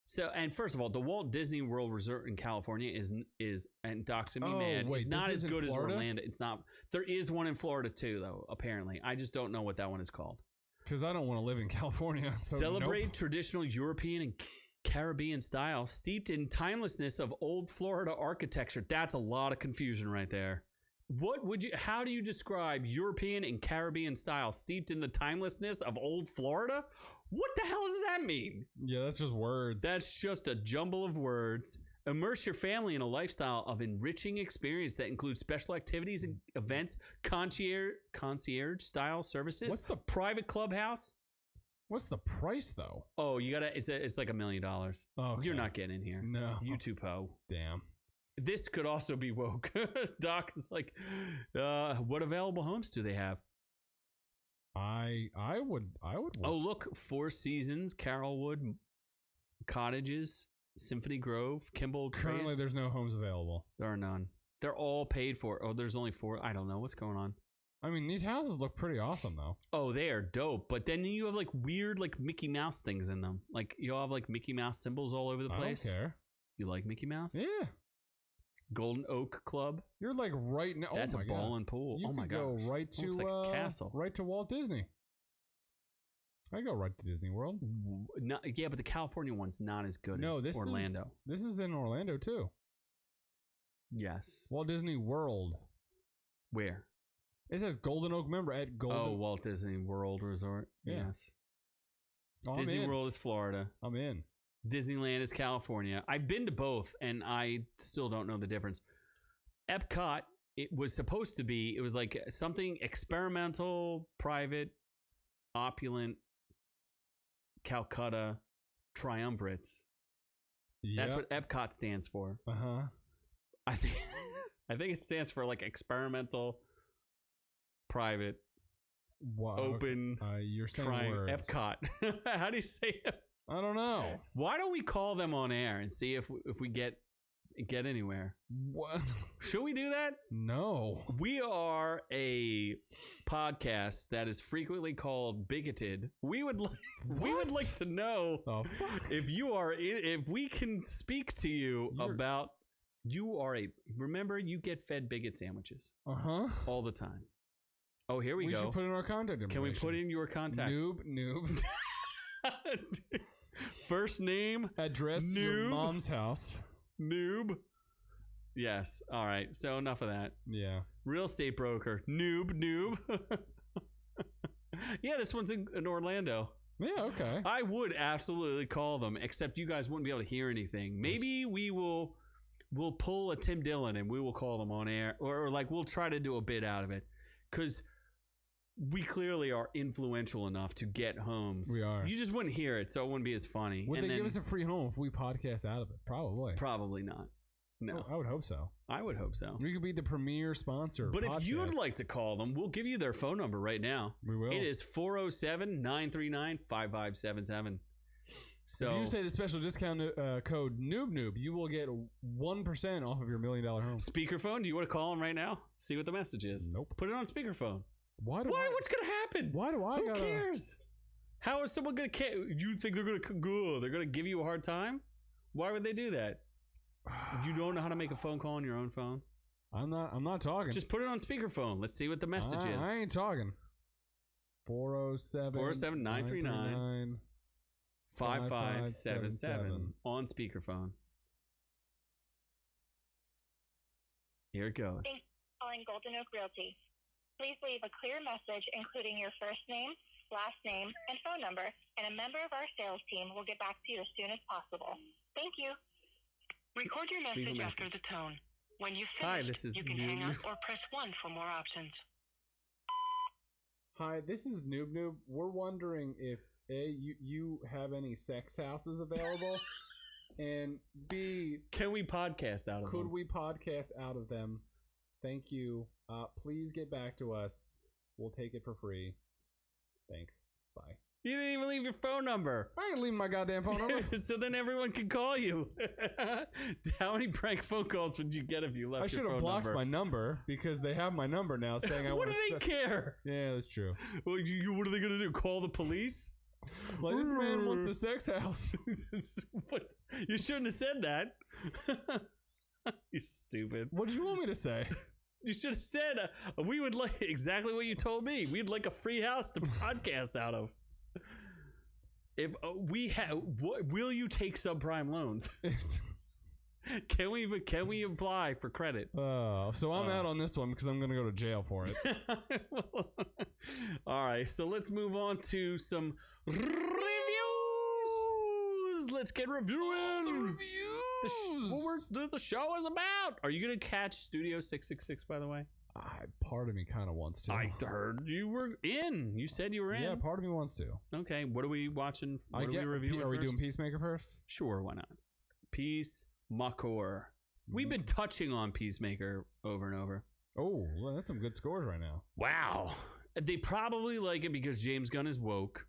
So, and first of all, the Walt Disney World Resort in California is and Doc's gonna be mad. Wait, it's not as good Florida? as Orlando. It's not. There is one in Florida too, though. Apparently, I just don't know what that one is called. Because I don't want to live in California. So Celebrate traditional European and Caribbean style, steeped in timelessness of old Florida architecture. That's a lot of confusion right there. How do you describe European and Caribbean style steeped in the timelessness of old Florida? What the hell does that mean? Yeah, that's just words. That's just a jumble of words. Immerse your family in a lifestyle of enriching experience that includes special activities and events, concierge style services. What's the private clubhouse? What's the price though? Oh, you gotta. It's like $1 million. Oh, You're not getting in here. No. You too, Poe. Damn. This could also be woke. Doc is like, what available homes do they have? I would. Oh, look, Four Seasons, Carolwood Cottages, Symphony Grove, Kimball Trace. Currently, there's no homes available. There are none. They're all paid for. Oh, there's only 4. I don't know what's going on. I mean, these houses look pretty awesome, though. Oh, they are dope. But then you have like weird, like Mickey Mouse things in them. Like you'll have like Mickey Mouse symbols all over the place. I don't care. You like Mickey Mouse? Yeah. Golden Oak Club. You're like right now. That's oh a ball and pool. You oh my god. Go gosh. right to Looks like a castle. Right to Walt Disney. I go right to Disney World. Yeah, but the California one's not as good as this Orlando. This is in Orlando too. Yes. Walt Disney World. Where? It says Golden Oak member at Golden. Oh, Walt Disney World Resort. Yeah. Yes. Oh, Disney World is Florida. I'm in. Disneyland is California. I've been to both, and I still don't know the difference. Epcot, it was supposed to be, it was like something experimental, private, opulent, Calcutta triumvirates. Yep. That's what Epcot stands for. Uh-huh. I think it stands for like experimental, private, open, you're saying words. Epcot. How do you say it? I don't know. Why don't we call them on air and see if we get anywhere? What? Should we do that? No. We are a podcast that is frequently called bigoted. We would like to know if we can speak to you about. Remember, you get fed bigot sandwiches. Uh-huh. All the time. Oh, here we go. We should put in our contact information. Can we put in your contact? Noob. First name. Address. Noob. Your mom's house. Noob. Yes. All right. So enough of that. Yeah. Real estate broker. Noob. Yeah, this one's in Orlando. Yeah, okay. I would absolutely call them, except you guys wouldn't be able to hear anything. Maybe we'll pull a Tim Dillon and we will call them on air, or like we'll try to do a bit out of it, because we clearly are influential enough to get homes. We are. You just wouldn't hear it, so it wouldn't be as funny. Would they give us a free home if we podcast out of it? Probably. Probably not. No. I would hope so. I would hope so. We could be the premier sponsor. But if you'd like to call them, we'll give you their phone number right now. We will. It is 407-939-5577. So if you say the special discount code NoobNoob, you will get 1% off of your $1 million home. Speakerphone? Do you want to call them right now? See what the message is. Nope. Put it on speakerphone. Why? What's going to happen? Why do I? Who cares? How is someone going to care? You think they're going to give you a hard time? Why would they do that? You don't know how to make a phone call on your own phone? I'm not talking. Just put it on speakerphone. Let's see what the message is. I ain't talking. 407-939. 5577 on speakerphone. Here it goes. Thanks for calling Golden Oak Realty. Please leave a clear message including your first name, last name, and phone number, and a member of our sales team will get back to you as soon as possible. Thank you. Record your message after the tone. When you finish, you can hang up or press 1 for more options. Hi, this is Noob Noob. We're wondering if A, you have any sex houses available, and B, can we podcast out of them? Could we podcast out of them? Thank you. Please get back to us. We'll take it for free. Thanks. Bye. You didn't even leave your phone number. I ain't leaving my goddamn phone number. So then everyone can call you. How many prank phone calls would you get if you left your phone number? I should have blocked my number because they have my number now saying I want to... What do they care? Yeah, that's true. Well, what are they going to do? Call the police? Like, this man wants a sex house. What? You shouldn't have said that. You stupid. What did you want me to say? You should have said, we would like exactly what you told me. We'd like a free house to podcast out of. If we have, will you take subprime loans? Can we apply for credit? Oh, so I'm out on this one because I'm going to go to jail for it. All right, so let's move on to some reviews. Let's get reviewing. The reviews. What the show is about. Are you going to catch Studio 666, by the way? Part of me kind of wants to. I heard you were in. You said you were in. Yeah, part of me wants to. Okay, what are we watching? What are we reviewing Are we first? doing Peacemaker first? Sure, why not? Peacemaker. We've been touching on Peacemaker over and over. Oh, well, that's some good scores right now. Wow. They probably like it because James Gunn is woke.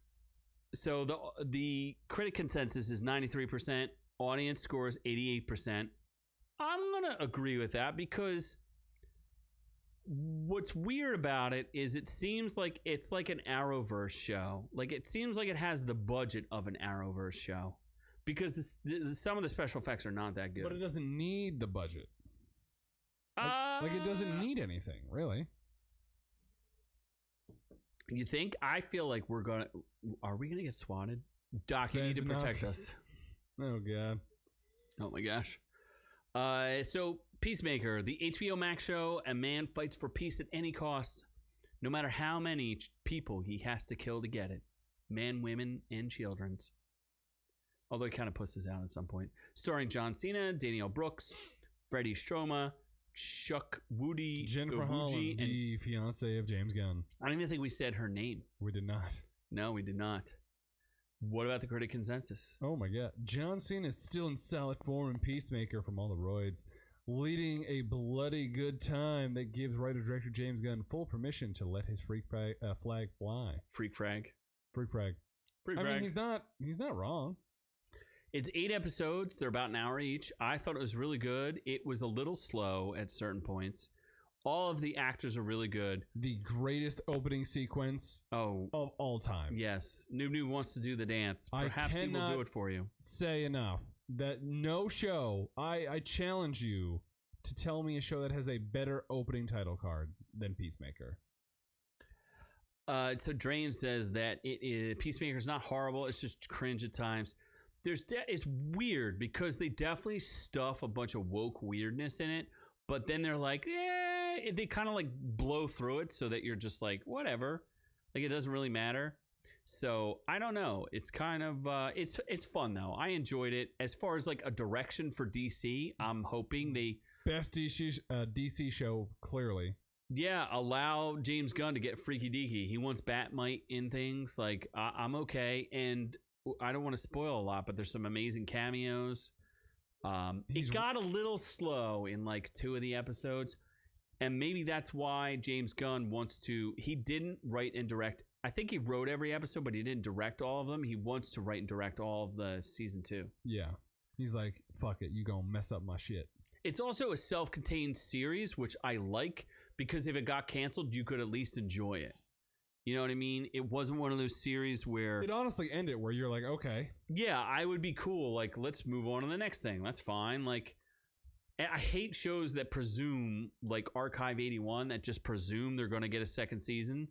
So the critic consensus is 93%. Audience scores 88%. I'm going to agree with that because what's weird about it is it seems like it's like an Arrowverse show. Like it seems like it has the budget of an Arrowverse show because some of the special effects are not that good. But it doesn't need the budget. Like it doesn't need anything, really. You think? I feel like are we gonna get swatted? Doc, you need to protect us. Oh, God. Oh, my gosh. So, Peacemaker, the HBO Max show, a man fights for peace at any cost, no matter how many people he has to kill to get it. Men, women, and children. Although he kind of pusses out at some point. Starring John Cena, Danielle Brooks, Freddie Stroma, Chuck Woody, Jennifer Holland, the fiance of James Gunn. I don't even think we said her name. We did not. No, we did not. What about the critic consensus? Oh my God. John Cena is still in solid form in Peacemaker from all the roids, leading a bloody good time that gives writer-director James Gunn full permission to let his freak flag fly. Freak frag. Freak frag. Freak I frag. mean, he's not wrong. It's 8 episodes. They're about an hour each. I thought it was really good. It was a little slow at certain points. All of the actors are really good. The greatest opening sequence of all time. Yes. Noob Noob wants to do the dance. Perhaps he will do it for you. Say enough that no show, I challenge you to tell me a show that has a better opening title card than Peacemaker. So Drain says that Peacemaker's not horrible. It's just cringe at times. It's weird because they definitely stuff a bunch of woke weirdness in it, but then they're like, they kind of like blow through it so that you're just like, whatever. Like it doesn't really matter. So I don't know. It's kind of it's fun though. I enjoyed it. As far as like a direction for DC, I'm hoping they best DC show clearly. Yeah, allow James Gunn to get freaky deaky. He wants Batmite in things. Like I'm okay, and I don't want to spoil a lot, but there's some amazing cameos. It got a little slow in like 2 of the episodes, and maybe that's why James Gunn wants to. He didn't write and direct. I think he wrote every episode, but he didn't direct all of them. He wants to write and direct all of the season 2. Yeah, he's like, fuck it, you gonna mess up my shit. It's also a self-contained series, which I like because if it got canceled, you could at least enjoy it. You know what I mean? It wasn't one of those series where... It honestly ended where you're like, okay. Yeah, I would be cool. Like, let's move on to the next thing. That's fine. Like, I hate shows that presume, like Archive 81, that just presume they're going to get a second season.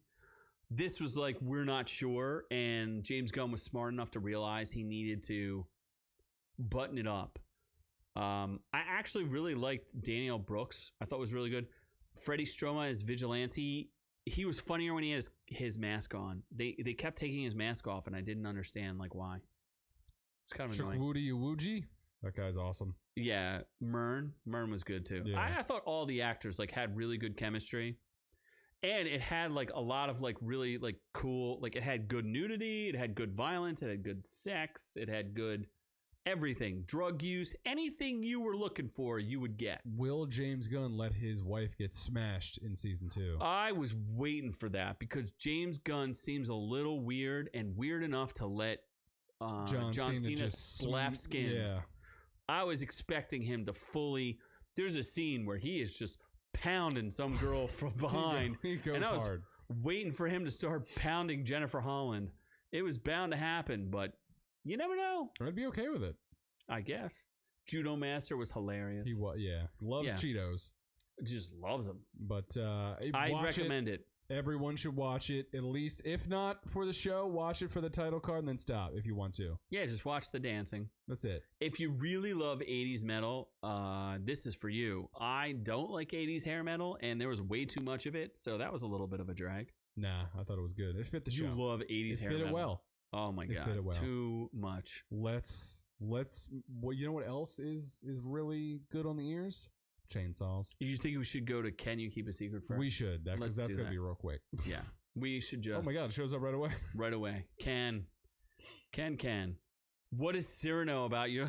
This was like, we're not sure, and James Gunn was smart enough to realize he needed to button it up. I actually really liked Danielle Brooks. I thought was really good. Freddie Stroma as Vigilante. He was funnier when he had his mask on. They kept taking his mask off, and I didn't understand like why. It's kind of annoying. Chukwudi Iwuji? That guy's awesome. Yeah, Mern was good too. Yeah. I thought all the actors like had really good chemistry, and it had like a lot of like really like cool. Like it had good nudity, it had good violence, it had good sex, it had good everything, drug use, anything you were looking for, you would get. Will James Gunn let his wife get smashed in season 2? I was waiting for that because James Gunn seems a little weird and weird enough to let John Cena just slap skins. Yeah. I was expecting him to fully. There's a scene where he is just pounding some girl from behind, he goes and I was hard. waiting for him to start pounding Jennifer Holland. It was bound to happen, but you never know. I'd be okay with it. I guess. Judo Master was hilarious. He was, yeah. Loves Cheetos. Just loves them. But I recommend it. Everyone should watch it, at least. If not for the show, watch it for the title card and then stop if you want to. Yeah, just watch the dancing. That's it. If you really love 80s metal, this is for you. I don't like 80s hair metal, and there was way too much of it, so that was a little bit of a drag. Nah, I thought it was good. It fit the show. You love 80s hair metal. It fit it well. Oh my god, fit it well. Too much. Let's. Well, you know what else is really good on the ears? Chainsaws. You think we should go to Can You Keep a Secret first? We should, because that's gonna be real quick. Yeah, we should just. Oh my god, it shows up right away. Right away. Can. What does Cyrano about you?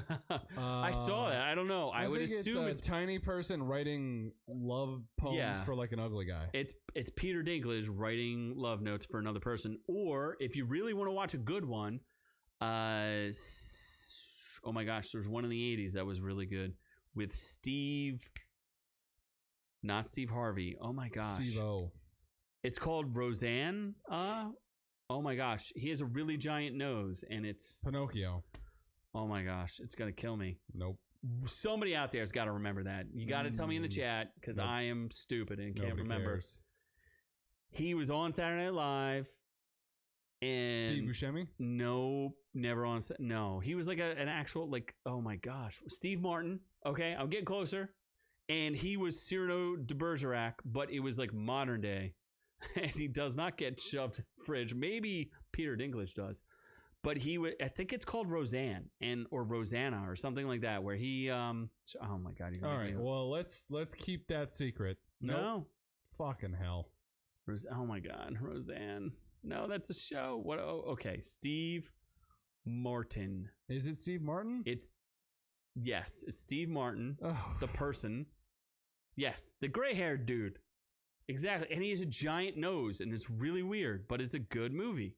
I saw that. I don't know. I would assume it's a tiny person writing love poems for like an ugly guy. It's Peter Dinklage writing love notes for another person. Or if you really want to watch a good one, oh my gosh, there's one in the 80s that was really good with Steve, not Steve Harvey. Oh my gosh. Steve-O. It's called Roseanne. Oh my gosh, he has a really giant nose, and it's Pinocchio. Oh my gosh, it's gonna kill me. Nope. Somebody out there's got to remember that. You got to tell me in the chat because I am stupid and can't remember. Cares. He was on Saturday Night Live. And Steve Buscemi? No, never on. No, he was like an actual oh my gosh, Steve Martin. Okay, I'm getting closer. And he was Cyrano de Bergerac, but it was like modern day. And he does not get shoved in the fridge. Maybe Peter Dinklage does. But I think it's called Roseanne or Rosanna or something like that, where he oh my god. All right, well, let's keep that secret. No. Nope. Fucking hell. Oh my god, Roseanne. No, that's a show. What? Oh, okay, Steve Martin. Is it Steve Martin? It's Steve Martin, oh. The person. Yes, the gray-haired dude. Exactly, and he has a giant nose, and it's really weird, but it's a good movie.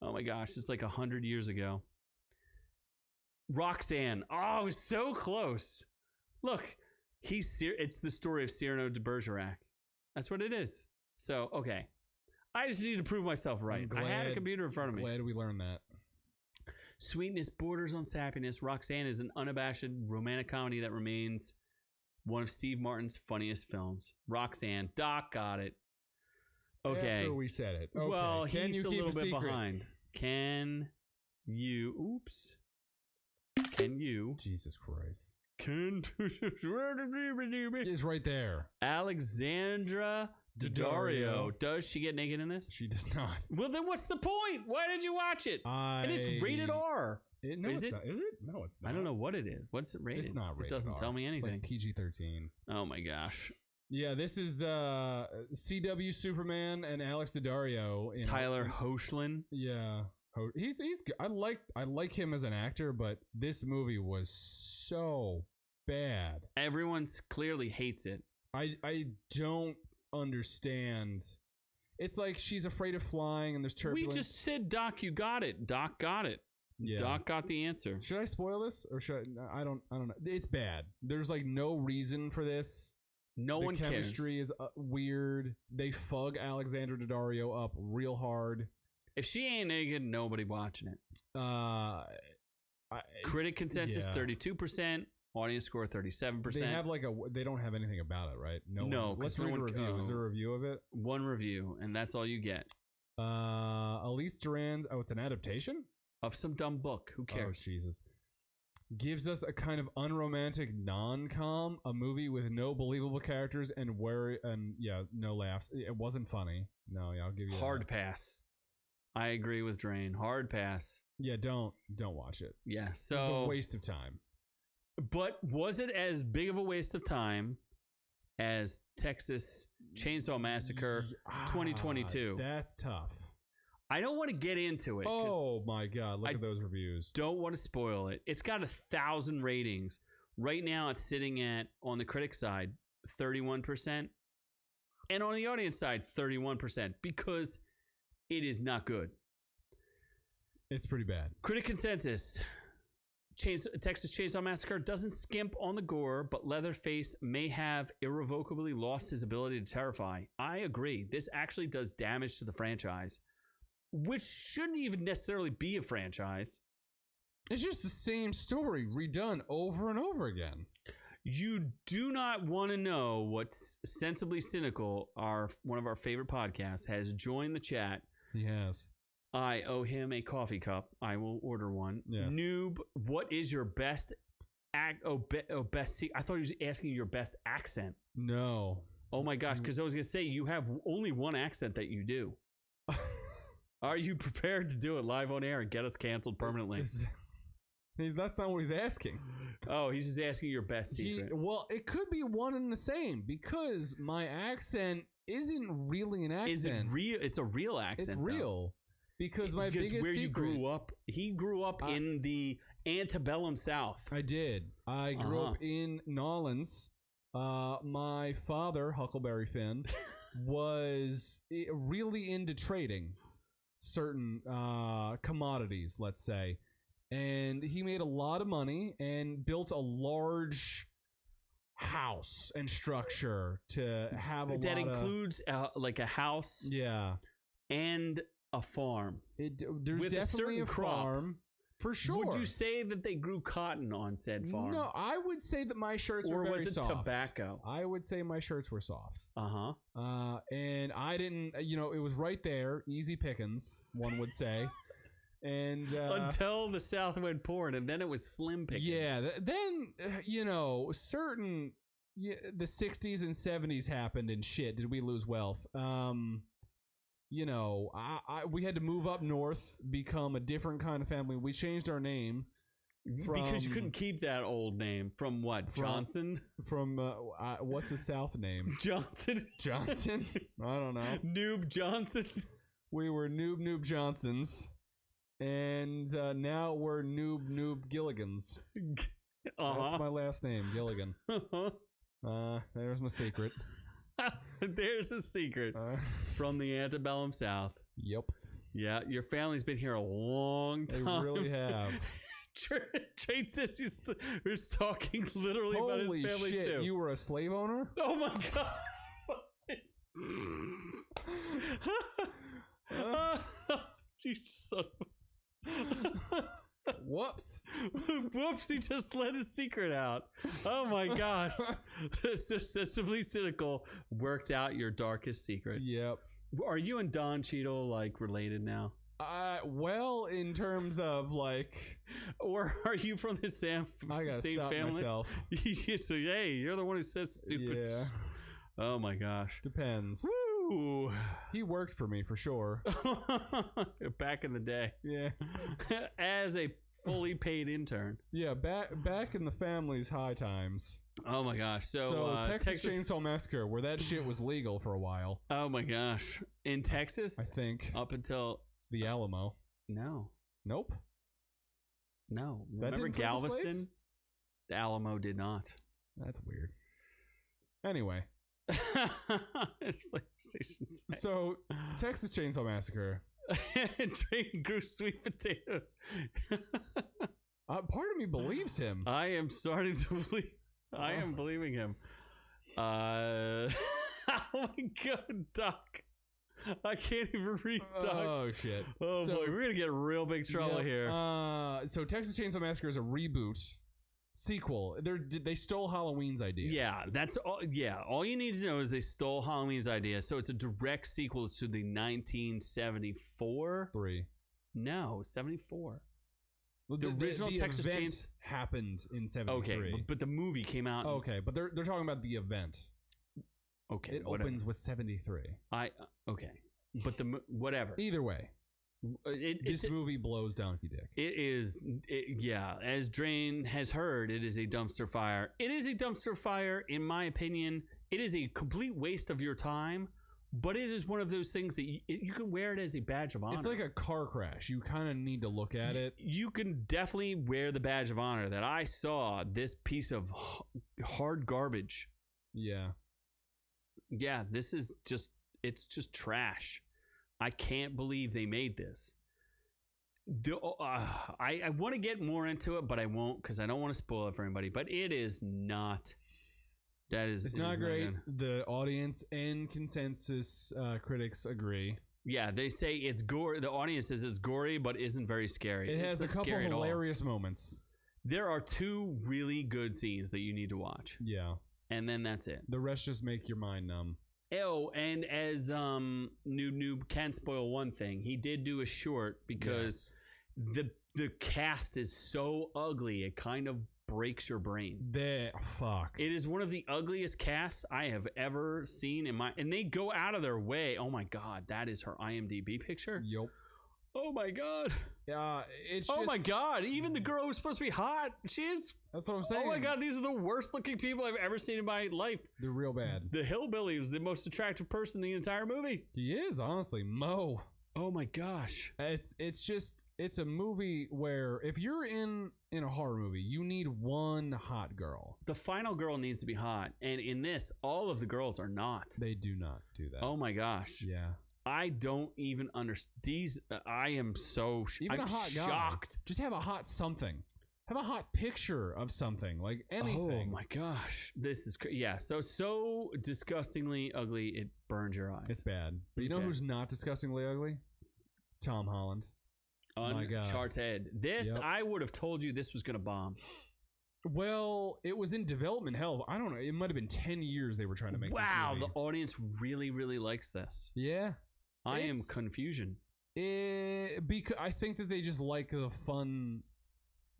Oh my gosh, it's like 100 years ago. Roxanne. Oh, so close. Look, it's the story of Cyrano de Bergerac. That's what it is. So, okay. I just need to prove myself right. I had a computer in front of me. Glad we learned that. Sweetness borders on sappiness. Roxanne is an unabashed romantic comedy that remains one of Steve Martin's funniest films. Roxanne. Doc got it. Okay. After we said it. Okay. Well, he's a little bit secret? behind. Can you... Oops. Can you... Jesus Christ. It's right there. Alexandra Daddario. Does she get naked in this? She does not. Well, then what's the point? Why did you watch it? And it's rated R. No, is it? Is it? No, it's not. I don't know what it is. What's it rated? It's not rated. It doesn't tell me anything. It's like PG-13. Oh my gosh. Yeah, this is CW Superman and Alex Daddario. Tyler Hoechlin. Yeah. He's I like him as an actor, but this movie was so bad. Everyone clearly hates it. I don't understand. It's like she's afraid of flying and there's turbulence. We just said, Doc, you got it. Doc got it. Yeah. Doc got the answer. Should I spoil this or should I don't know. It's bad. There's like no reason for this. No one cares. The chemistry is weird. They fug Alexandra Daddario up real hard. If she ain't naked, nobody watching it. Critic consensus 32%. Audience score 37%. They have they don't have anything about it, right? No. Let's read a review. Is there a review of it? One review, and that's all you get. Elise Duran's. Oh, it's an adaptation of some dumb book. Who cares? Oh, Jesus. Gives us a kind of unromantic non-com, a movie with no believable characters and no laughs. It wasn't funny. No, yeah, I'll give you hard that. Pass. I agree with Drain. Hard pass. Yeah, don't watch it. Yeah, so it's a waste of time. But was it as big of a waste of time as Texas Chainsaw Massacre 2022? That's tough. I don't want to get into it. Oh my God, look at those reviews. Don't want to spoil it. It's got 1,000 ratings. Right now it's sitting at, on the critic side, 31%. And on the audience side, 31%. Because it is not good. It's pretty bad. Critic consensus. Texas Chainsaw Massacre doesn't skimp on the gore, but Leatherface may have irrevocably lost his ability to terrify. I agree. This actually does damage to the franchise, which shouldn't even necessarily be a franchise. It's just the same story redone over and over again. You do not want to know what Sensibly Cynical, one of our favorite podcasts, has joined the chat. He has. I owe him a coffee cup. I will order one. Yes. Noob, what is your best I thought he was asking your best accent. No. Oh my gosh, because I was going to say you have only one accent that you do. Are you prepared to do it live on air and get us canceled permanently? That's not what he's asking. Oh, he's just asking your best secret. Well, it could be one and the same because my accent isn't really an accent. Is it real? It's a real accent. It's real. Because my biggest where secret, you grew up, he grew up in the antebellum South. I did. I grew up in Nolans. My father, Huckleberry Finn, was really into trading certain commodities, let's say. And he made a lot of money and built a large house and structure to have a that includes like a house, and a farm. There's with definitely a farm for sure. Would you say that they grew cotton on said farm? No, I would say that my shirts were very soft. Or was it tobacco? I would say my shirts were soft. And I didn't. it was right there, easy pickings, one would say. And until the South went porn, and then it was slim pickings. Yeah, then certain the 60s and 70s happened and shit. Did we lose wealth? We had to move up north, become a different kind of family. We changed our name because you couldn't keep that old name. From what? Johnson? From what's the South name? Johnson. Johnson? I don't know. Noob Johnson. We were Noob Johnsons. And now we're Noob Gilligans. That's my last name, Gilligan. There's my secret. There's a secret from the antebellum South. Yep. Yeah, your family's been here a long time. They really have. Trade says he's talking literally about his family shit, too. You were a slave owner? Oh my god. Jesus. Whoops. Whoops, he just let his secret out. Oh my gosh. Sensibly Cynical worked out your darkest secret. Yep. Are you and Don Cheadle like related now? Well, in terms of like, or are you from the same family? Myself. So hey, you're the one who says stupid. Yeah. Oh my gosh. Depends. Woo. He worked for me for sure. Back in the day. Yeah. As a fully paid intern. Yeah, back in the family's high times. Oh my gosh. So Texas Chainsaw Massacre, where that shit was legal for a while. Oh my gosh. In Texas? I think. Up until the Alamo. No. Nope. No. Remember Galveston? The Alamo did not. That's weird. Anyway. It's PlayStation. So, Texas Chainsaw Massacre. Train grew sweet potatoes. Part of me believes him. I am starting to believe. I am believing him. Oh my god, Doc. I can't even read, Doc. Oh shit. Oh boy, we're gonna get real big trouble here. So Texas Chainsaw Massacre is a reboot sequel. They stole Halloween's idea. Yeah, that's all. Yeah, all you need to know is they stole Halloween's idea. So it's a direct sequel to the 1974. 3. No, 74. Well, the original Texas event Chainsaw happened in 73. Okay, but the movie came out. Okay, but they're talking about the event. Okay, it whatever. opens with 73. Okay, but whatever. Either way, this movie blows Donkey Dick. It is, yeah. As Drain has heard, it is a dumpster fire. It is a dumpster fire, in my opinion. It is a complete waste of your time. But it is one of those things that you can wear it as a badge of honor. It's like a car crash. You kind of need to look at it. You can definitely wear the badge of honor that I saw this piece of hard garbage. Yeah. Yeah, this is just, it's just trash. I can't believe they made this. I want to get more into it, but I won't because I don't want to spoil it for anybody. But it is not. It's not great. The audience and consensus critics agree. Yeah, they say it's gory. The audience says it's gory, but isn't very scary. It has a couple hilarious moments. There are 2 really good scenes that you need to watch. Yeah. And then that's it. The rest just make your mind numb. Oh, and as Noob can't spoil one thing. He did do a short because the cast is so ugly. It kind of breaks your brain. Fuck. It is one of the ugliest casts I have ever seen and they go out of their way. Oh my god, that is her IMDb picture. Yup. Oh my god. Yeah, my god, even the girl who's supposed to be hot, she is. That's what I'm saying. Oh my god, these are the worst looking people I've ever seen in my life. They're real bad. The hillbilly was the most attractive person in the entire movie. He is, honestly. Mo. Oh my gosh. It's a movie where if you're in a horror movie, you need one hot girl. The final girl needs to be hot, and in this, all of the girls are not. They do not do that. Oh my gosh. Yeah. I don't even understand. I am so even a hot shocked. Guy. Just have a hot something. Have a hot picture of something, like anything. Oh my gosh, this is so disgustingly ugly. It burns your eyes. It's bad. But you know who's not disgustingly ugly? Tom Holland. Uncharted. This, yep. I would have told you this was going to bomb. Well, it was in development. Hell, I don't know. It might have been 10 years they were trying to make this movie. The audience really, really likes this. Yeah. I am confusion. Because I think that they just like the fun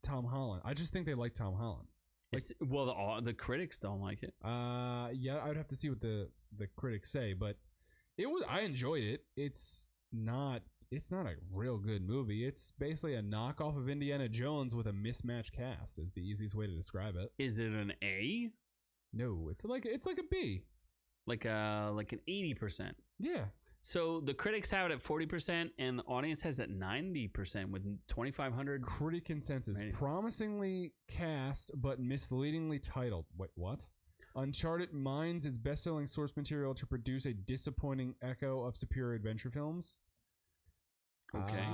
Tom Holland. I just think they like Tom Holland. Like, the critics don't like it. Yeah, I would have to see what the critics say, but I enjoyed it. It's not a real good movie. It's basically a knockoff of Indiana Jones with a mismatched cast is the easiest way to describe it. Is it an A? No, it's like a B. Like an 80%. Yeah. So the critics have it at 40% and the audience has it at 90% with 2,500 critic consensus. ratings. Promisingly cast but misleadingly titled. Wait, what? Uncharted mines its best-selling source material to produce a disappointing echo of superior adventure films. Okay.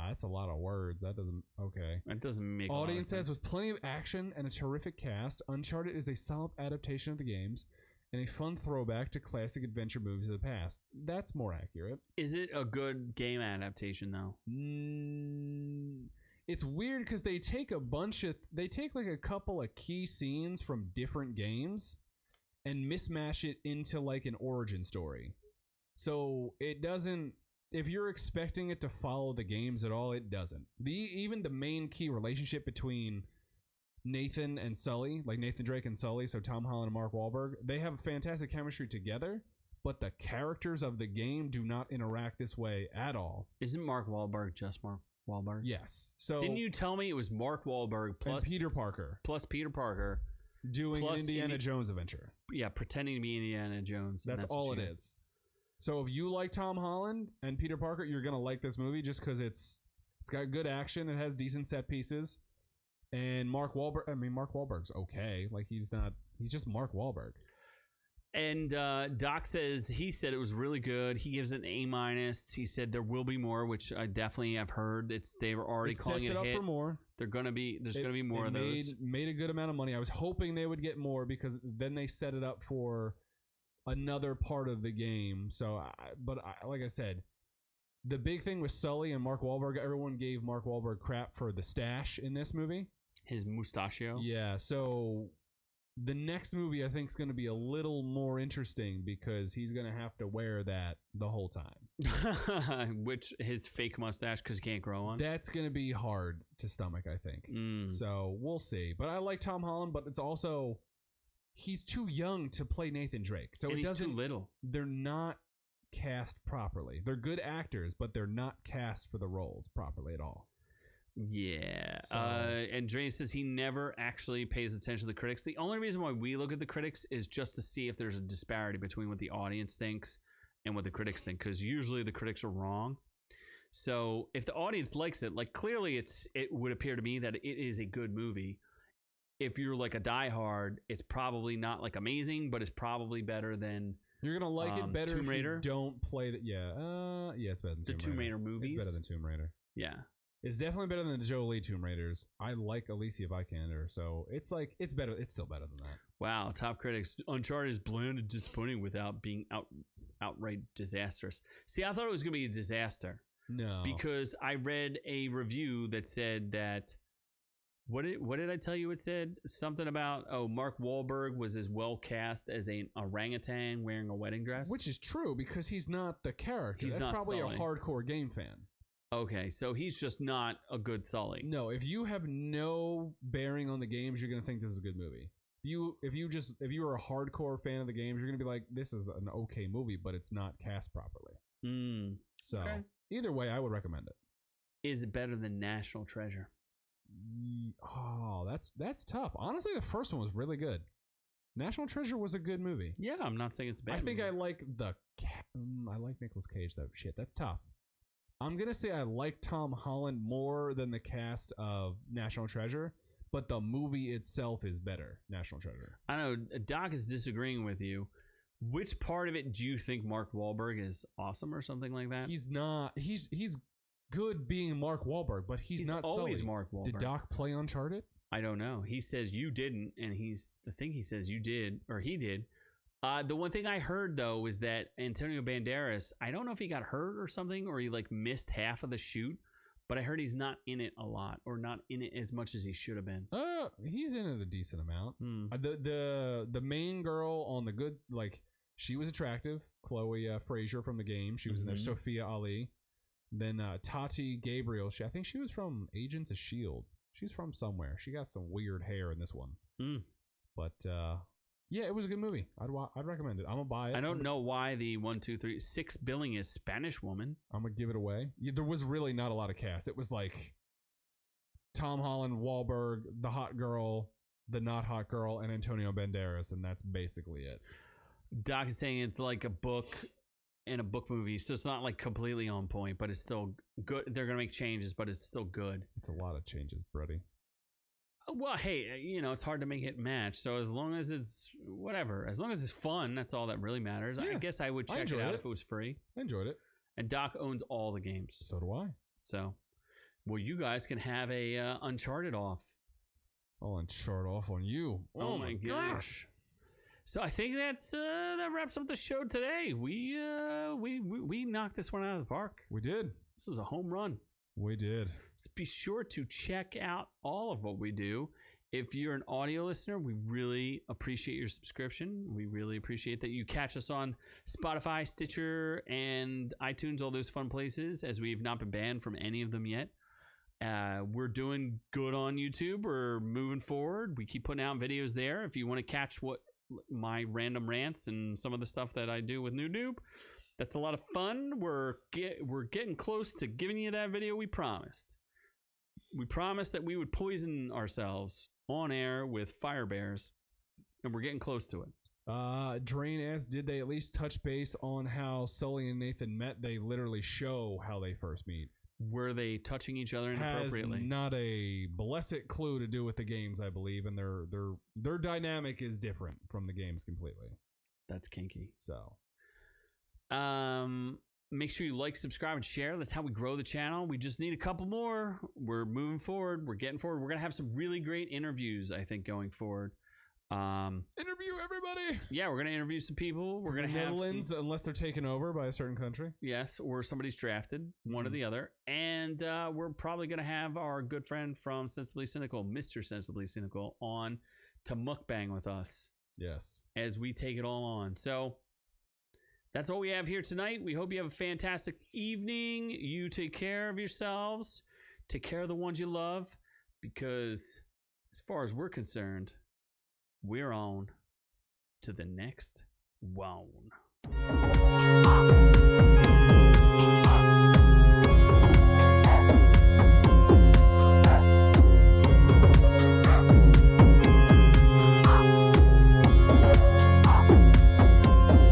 That's a lot of words. That doesn't. Okay. That doesn't make Audience a lot of says sense. with plenty of action and a terrific cast, Uncharted is a solid adaptation of the games and a fun throwback to classic adventure movies of the past. That's more accurate. Is it a good game adaptation though? It's weird because they take like a couple of key scenes from different games and mismatch it into like an origin story. So it doesn't. If you're expecting it to follow the games at all, it doesn't. Even the main key relationship between Nathan and Sully, like Nathan Drake and Sully, so Tom Holland and Mark Wahlberg, they have fantastic chemistry together, but the characters of the game do not interact this way at all. Isn't Mark Wahlberg just Mark Wahlberg? Yes. So didn't you tell me it was Mark Wahlberg plus Peter Parker doing an Indiana Jones adventure? Yeah, pretending to be Indiana Jones. That's all it is. So if you like Tom Holland and Peter Parker, you're gonna like this movie just because it's got good action, it has decent set pieces, and Mark Wahlberg's okay. Like he's just Mark Wahlberg. And Doc says he said it was really good. He gives it an A-. He said there will be more, which I definitely have heard. They were already calling it a hit. For more. There's gonna be more of those. Made a good amount of money. I was hoping they would get more because then they set it up for another part of the game. So, like I said, the big thing with Sully and Mark Wahlberg, everyone gave Mark Wahlberg crap for the stash in this movie. His mustachio. Yeah, so the next movie I think is going to be a little more interesting because he's going to have to wear that the whole time. Which his fake mustache because he can't grow one. That's going to be hard to stomach, I think. So we'll see. But I like Tom Holland, but it's also he's too young to play Nathan Drake. So and it he's too little. They're not cast properly. They're good actors, but they're not cast for the roles properly at all. Yeah. So, and Drain says he never actually pays attention to the critics. The only reason why we look at the critics is just to see if there's a disparity between what the audience thinks and what the critics think, because usually the critics are wrong. So if the audience likes it, like clearly it would appear to me that it is a good movie. If you're like a diehard, it's probably not like amazing, but it's probably better than you're gonna like it better Tomb Raider. If you don't play that. Yeah, it's better than the Tomb Raider movies. It's better than Tomb Raider. Yeah. It's definitely better than the Jolie Tomb Raiders. I like Alicia Vikander, so it's like it's better. It's still better than that. Wow, top critics. Uncharted is bland and disappointing without being outright disastrous. See, I thought it was gonna be a disaster. No, because I read a review that said that. What did I tell you? It said something about Mark Wahlberg was as well cast as an orangutan wearing a wedding dress, which is true because he's not the character. He's That's not probably Sully. A hardcore game fan. Okay, so he's just not a good Sully. No, if you have no bearing on the games, you're gonna think this is a good movie. If you are a hardcore fan of the games, you're gonna be like, this is an okay movie, but it's not cast properly. So okay. Either way, I would recommend it. Is it better than National Treasure? Oh, that's tough. Honestly, the first one was really good. National Treasure was a good movie. Yeah, I'm not saying it's a bad. I think movie. I like I like Nicolas Cage though. Shit, that's tough. I'm gonna say I like Tom Holland more than the cast of National Treasure, but the movie itself is better. National Treasure. I know Doc is disagreeing with you. Which part of it do you think Mark Wahlberg is awesome or something like that? He's not. He's good being Mark Wahlberg, but he's not always Sully. Mark Wahlberg. Did Doc play Uncharted? I don't know. He says you didn't, and he says you did, or he did. The one thing I heard though is that Antonio Banderas, I don't know if he got hurt or something, or he like missed half of the shoot, but I heard he's not in it a lot, or not in it as much as he should have been. He's in it a decent amount. The main girl on the good, like she was attractive, Chloe Frazier from the game. She was in there. Sophia Ali. Then Tati Gabriel. I think she was from Agents of S.H.I.E.L.D. She's from somewhere. She got some weird hair in this one. But yeah, it was a good movie. I'd recommend it. I'm gonna buy it. I don't know why the 1, 2, 3, 6 billing is Spanish woman. I'm gonna give it away. Yeah, there was really not a lot of cast. It was like Tom Holland, Wahlberg, the hot girl, the not hot girl, and Antonio Banderas, and that's basically it. Doc is saying it's like a book and a book movie, so it's not like completely on point, but it's still good. They're gonna make changes, but it's still good. It's a lot of changes, Brody. Well, hey, it's hard to make it match. So as long as it's whatever, as long as it's fun, that's all that really matters. Yeah, I guess I would check it out if it was free. I enjoyed it. And Doc owns all the games. So do I. So, well, you guys can have a Uncharted off. I'll Uncharted off on you. Oh my gosh. So I think that wraps up the show today. We knocked this one out of the park. We did. This was a home run. We did. So be sure to check out all of what we do. If you're an audio listener, we really appreciate your subscription. We really appreciate that you catch us on Spotify, Stitcher, and iTunes, all those fun places, as we've not been banned from any of them yet. We're doing good on YouTube. We're moving forward. We keep putting out videos there. If you want to catch what my random rants and some of the stuff that I do with Noob, that's a lot of fun. We're getting close to giving you that video we promised. We promised that we would poison ourselves on air with fire bears, and we're getting close to it. Drain asked, did they at least touch base on how Sully and Nathan met? They literally show how they first meet. Were they touching each other inappropriately? Has not a blessed clue to do with the games, I believe, and their dynamic is different from the games completely. That's kinky. So, make sure you like, subscribe, and share. That's how we grow the channel. We just need a couple more. We're moving forward. We're getting forward. We're gonna have some really great interviews, I think, going forward. Interview everybody. Yeah, we're gonna interview some people. We're gonna have Netherlands, unless they're taken over by a certain country. Yes, or somebody's drafted, one or the other. And we're probably going to have our good friend from Sensibly Cynical, Mr. Sensibly Cynical, on to mukbang with us. Yes. As we take it all on. So that's all we have here tonight. We hope you have a fantastic evening. You take care of yourselves. Take care of the ones you love. Because as far as we're concerned, we're on to the next one.